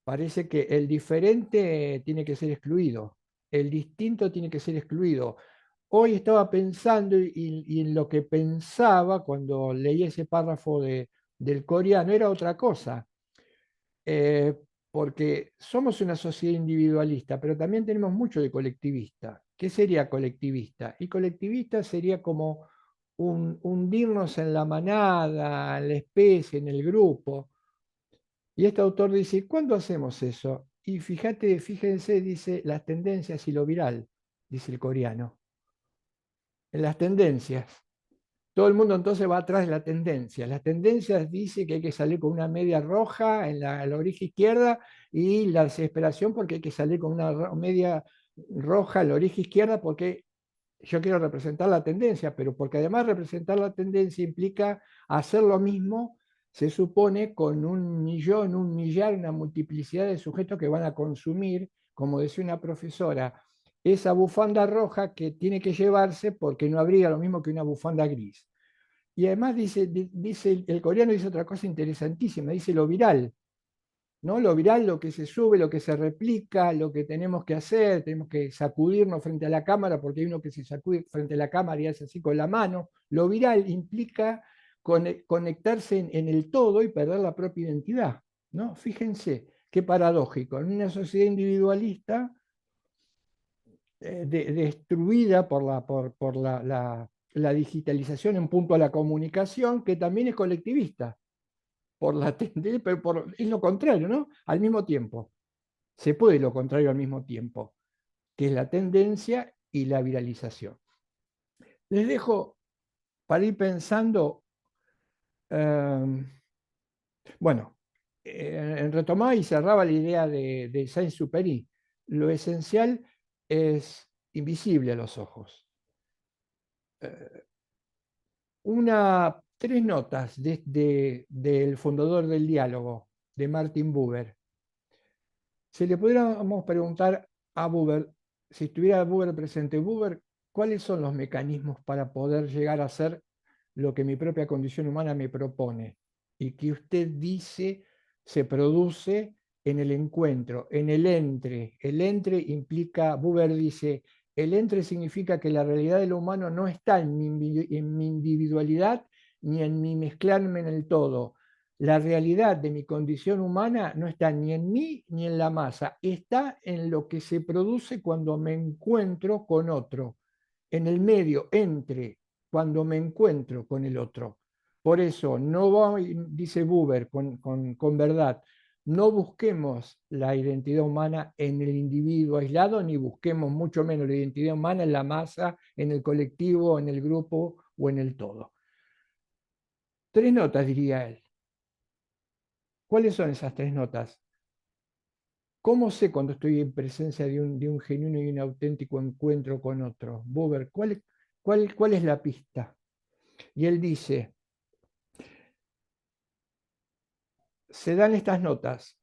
Parece que el diferente tiene que ser excluido, el distinto tiene que ser excluido. Hoy estaba pensando y en lo que pensaba cuando leí ese párrafo del coreano era otra cosa, eh, porque somos una sociedad individualista, pero también tenemos mucho de colectivista. ¿Qué sería colectivista? Y colectivista sería como hundirnos en la manada, en la especie, en el grupo. Y este autor dice, ¿cuándo hacemos eso? Y fíjense, dice, las tendencias y lo viral, dice el coreano. En las tendencias. todo el mundo entonces va atrás de la tendencia. Las tendencias dicen que hay que salir con una media roja en la oreja izquierda y la desesperación porque hay que salir con una media roja en la oreja izquierda porque yo quiero representar la tendencia, pero porque además representar la tendencia implica hacer lo mismo, se supone, con 1.000.000, 1.000.000.000, una multiplicidad de sujetos que van a consumir, como decía una profesora, esa bufanda roja que tiene que llevarse porque no habría lo mismo que una bufanda gris. Y además dice el coreano dice otra cosa interesantísima, dice lo viral. ¿No? Lo viral, lo que se sube, lo que se replica, lo que tenemos que hacer, tenemos que sacudirnos frente a la cámara, porque hay uno que se sacude frente a la cámara y hace así con la mano. Lo viral implica conectarse en el todo y perder la propia identidad, ¿no? Fíjense qué paradójico. En una sociedad individualista destruida por la digitalización en punto a la comunicación, que también es colectivista por la tendencia, pero es lo contrario, ¿no? Al mismo tiempo. Se puede lo contrario al mismo tiempo, que es la tendencia y la viralización. Les dejo para ir pensando, bueno, retomaba y cerraba la idea de Saint-Exupéry. Lo esencial es invisible a los ojos. Tres notas del fundador del diálogo, de Martin Buber. Si le pudiéramos preguntar a Buber, si estuviera Buber presente, Buber, ¿cuáles son los mecanismos para poder llegar a ser lo que mi propia condición humana me propone? Y que usted dice se produce en el encuentro, en el entre. El entre implica, Buber dice, el entre significa que la realidad de lo humano no está en mi individualidad ni en mi mezclarme en el todo. La realidad de mi condición humana no está ni en mí ni en la masa, está en lo que se produce cuando me encuentro con otro, en el medio, entre, cuando me encuentro con el otro. Por eso, no voy, dice Buber con verdad, no busquemos la identidad humana en el individuo aislado, ni busquemos mucho menos la identidad humana en la masa, en el colectivo, en el grupo o en el todo. Tres notas, diría él. ¿Cuáles son esas tres notas? ¿Cómo sé cuando estoy en presencia de un genuino y un auténtico encuentro con otro? Buber, ¿cuál es la pista? Y él dice, se dan estas notas.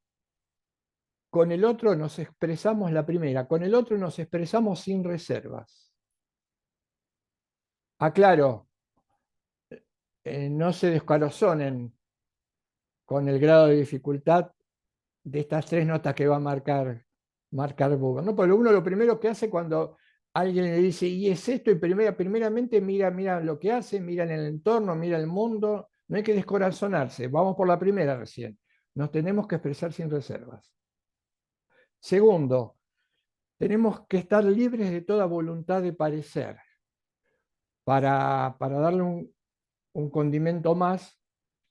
Con el otro nos expresamos la primera, con el otro nos expresamos sin reservas. Aclaro, no se descorazonen con el grado de dificultad de estas tres notas que va a marcar Buber, ¿no? Porque uno lo primero que hace cuando alguien le dice, y es esto, y primeramente mira lo que hace, mira en el entorno, mira el mundo, no hay que descorazonarse, vamos por la primera recién, nos tenemos que expresar sin reservas. Segundo, tenemos que estar libres de toda voluntad de parecer. Para darle un condimento más,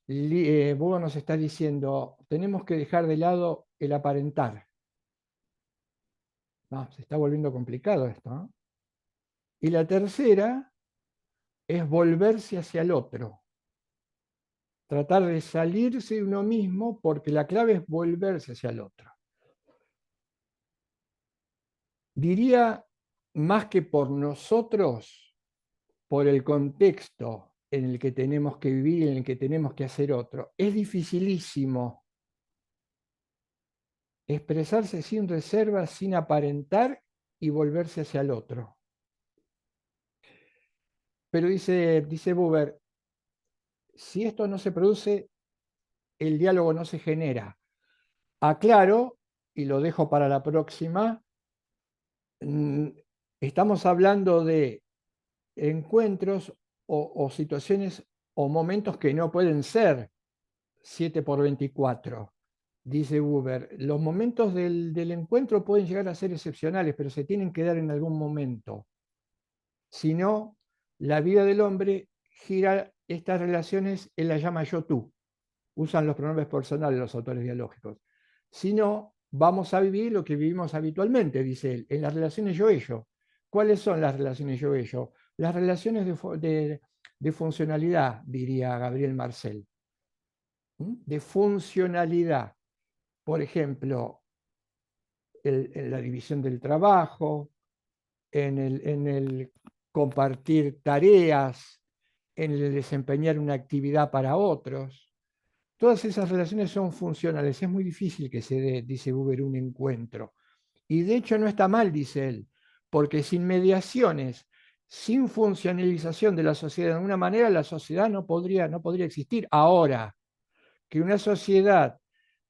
Buber nos está diciendo, tenemos que dejar de lado el aparentar. No, se está volviendo complicado esto, ¿no? Y la tercera es volverse hacia el otro. Tratar de salirse de uno mismo porque la clave es volverse hacia el otro. Diría, más que por nosotros, por el contexto en el que tenemos que vivir, en el que tenemos que hacer otro. Es dificilísimo expresarse sin reservas, sin aparentar y volverse hacia el otro. Pero dice Buber, si esto no se produce, el diálogo no se genera. Aclaro, y lo dejo para la próxima, estamos hablando de encuentros o situaciones o momentos que no pueden ser 7x24. Dice Buber, los momentos del encuentro pueden llegar a ser excepcionales, pero se tienen que dar en algún momento. Si no, la vida del hombre gira estas relaciones, él las llama yo-tú. Usan los pronombres personales los autores dialógicos. Si no, vamos a vivir lo que vivimos habitualmente, dice él, en las relaciones yo-ello. ¿Cuáles son las relaciones yo-ello? Las relaciones de funcionalidad, diría Gabriel Marcel. De funcionalidad. Por ejemplo, en la división del trabajo, en el compartir tareas, en el desempeñar una actividad para otros. Todas esas relaciones son funcionales. Es muy difícil que se dé, dice Buber, un encuentro. Y de hecho no está mal, dice él, porque sin mediaciones, sin funcionalización de la sociedad de alguna manera, la sociedad no podría existir. Ahora, que una sociedad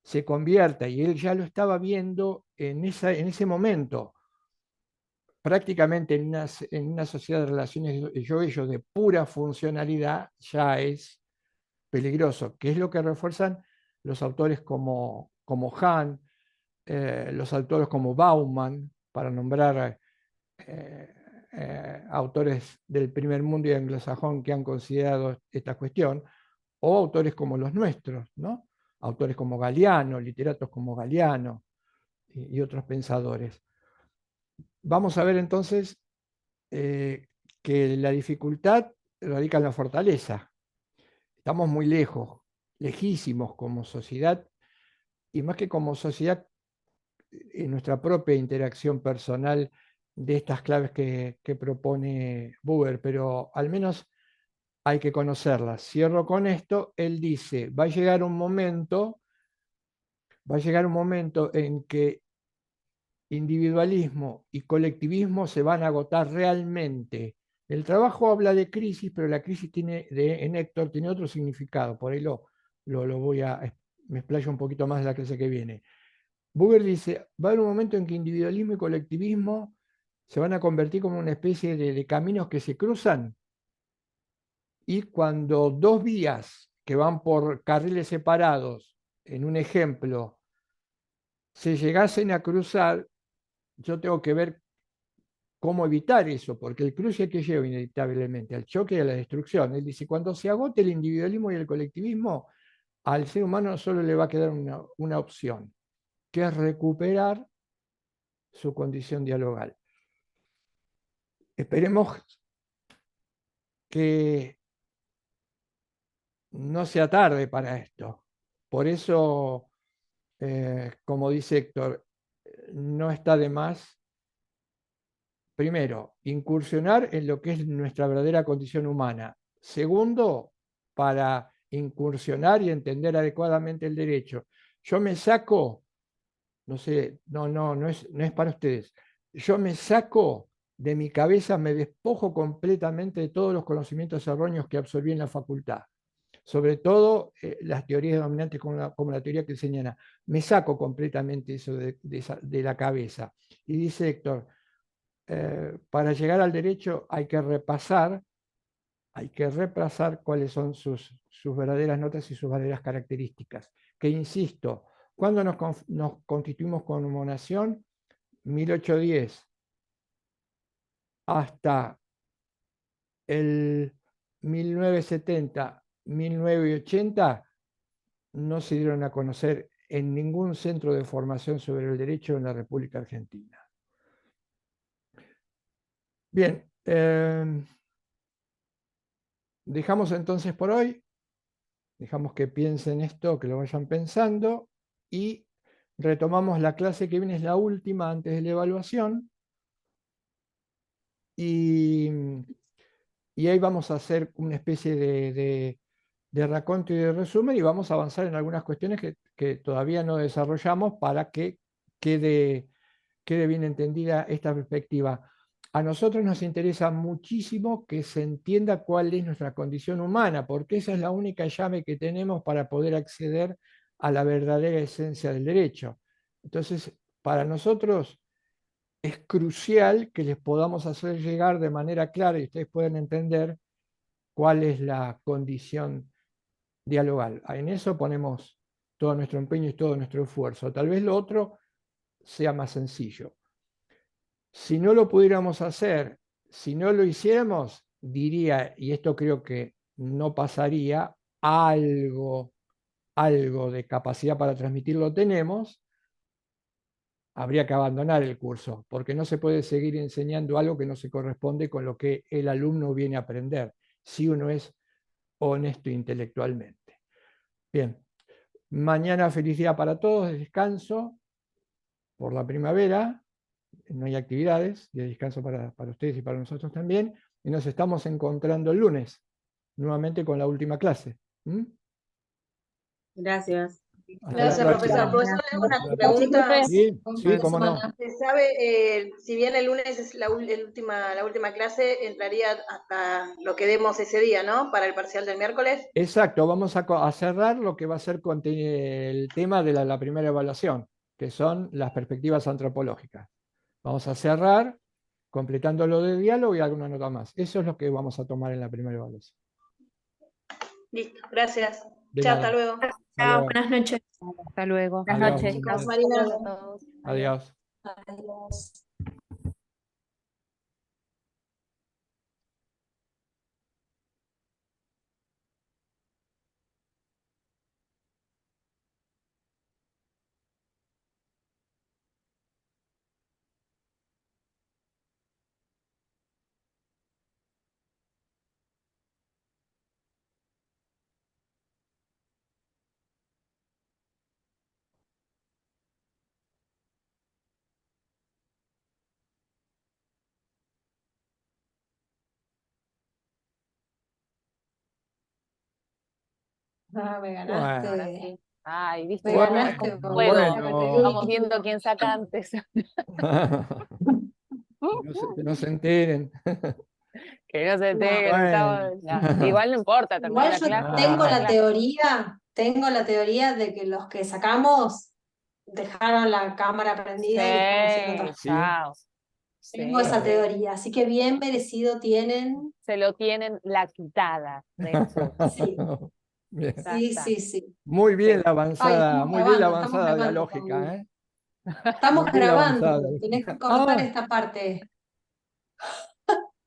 se convierta, y él ya lo estaba viendo en ese momento, prácticamente en una sociedad de relaciones yo-ello de pura funcionalidad, ya es peligroso, que es lo que refuerzan los autores como Hahn, los autores como Bauman, para nombrar autores del primer mundo y anglosajón que han considerado esta cuestión, o autores como los nuestros, ¿no? Autores como Galeano, literatos como Galeano y otros pensadores. Vamos a ver entonces que la dificultad radica en la fortaleza. Estamos muy lejos, lejísimos como sociedad, y más que como sociedad, en nuestra propia interacción personal de estas claves que propone Buber, pero al menos hay que conocerlas. Cierro con esto, él dice, va a llegar un momento en que individualismo y colectivismo se van a agotar realmente. El trabajo habla de crisis, pero la crisis en Héctor tiene otro significado, por ahí me explayo un poquito más de la clase que viene. Buber dice, va a haber un momento en que individualismo y colectivismo se van a convertir como una especie de caminos que se cruzan, y cuando dos vías que van por carriles separados, en un ejemplo, se llegasen a cruzar, yo tengo que ver cómo evitar eso, porque el cruce que lleva inevitablemente al choque y a la destrucción. Él dice, cuando se agote el individualismo y el colectivismo, al ser humano solo le va a quedar una opción, que es recuperar su condición dialogal. Esperemos que no sea tarde para esto. Por eso, como dice Héctor, no está de más, primero, incursionar en lo que es nuestra verdadera condición humana. Segundo, para incursionar y entender adecuadamente el derecho. Yo me saco, no sé, no es para ustedes, yo me saco de mi cabeza, me despojo completamente de todos los conocimientos erróneos que absorbí en la facultad. Sobre todo las teorías dominantes como la teoría que enseñan. Me saco completamente eso de la cabeza. Y dice Héctor, para llegar al derecho hay que repasar cuáles son sus verdaderas notas y sus verdaderas características. Que insisto, cuando nos constituimos como nación, 1810 hasta el 1970, 1980, no se dieron a conocer en ningún centro de formación sobre el derecho en la República Argentina. Bien, dejamos entonces por hoy, dejamos que piensen esto, que lo vayan pensando, y retomamos la clase que viene, es la última antes de la evaluación, y ahí vamos a hacer una especie de raconto y de resumen, y vamos a avanzar en algunas cuestiones que todavía no desarrollamos para que quede bien entendida esta perspectiva. A nosotros nos interesa muchísimo que se entienda cuál es nuestra condición humana, porque esa es la única llave que tenemos para poder acceder a la verdadera esencia del derecho. Entonces, para nosotros es crucial que les podamos hacer llegar de manera clara y ustedes puedan entender cuál es la condición dialogal. En eso ponemos todo nuestro empeño y todo nuestro esfuerzo. Tal vez lo otro sea más sencillo. Si no lo pudiéramos hacer, si no lo hiciéramos, diría, y esto creo que no pasaría, algo de capacidad para transmitirlo tenemos, habría que abandonar el curso, porque no se puede seguir enseñando algo que no se corresponde con lo que el alumno viene a aprender. si uno es honesto intelectualmente. Bien, mañana feliz día para todos, de descanso por la primavera, no hay actividades, de descanso para ustedes y para nosotros también, y nos estamos encontrando el lunes, nuevamente con la última clase. ¿Mm? Gracias. Hasta Gracias, la próxima. Profesor, le hago una Hasta la pregunta. Sí, sí, Buena cómo no. semana. ¿Se sabe, si bien el lunes es la última clase, entraría hasta lo que demos ese día, ¿no? Para el parcial del miércoles? Exacto, vamos a cerrar lo que va a ser el tema de la primera evaluación, que son las perspectivas antropológicas. Vamos a cerrar completando lo de diálogo y alguna nota más. Eso es lo que vamos a tomar en la primera evaluación. Listo, gracias. De Chao, nada. hasta luego. Hasta Chao, luego. buenas noches. Hasta luego. Buenas Adiós, noches. buenas Chao. noches. Marina. Hasta todos. Adiós. Adiós. Ah, me Bueno, Ahora ganaste. sí. Ay, viste, Me vamos, ganaste es como vos. un juego. bueno. Vamos viendo quién saca antes. Que no se enteren. Que no se No, entere que bueno. estamos. No, igual no importa, termina Igual la yo clase. tengo termina la clase. tengo la teoría de que los que sacamos dejaron la cámara prendida y están haciendo otras Sí, cosas. chao. Tengo Sí, esa sí. teoría, así que bien merecido tienen. Se lo tienen la quitada de encima. Sí, Bien. Ya sí, está. sí, sí. Muy bien Sí. la Ay, avanzada, muy bien la estamos avanzada grabando dialógica, todavía. ¿eh? Estamos Muy bien la grabando, avanzada tenés que dialógica. cortar Ah, esta parte.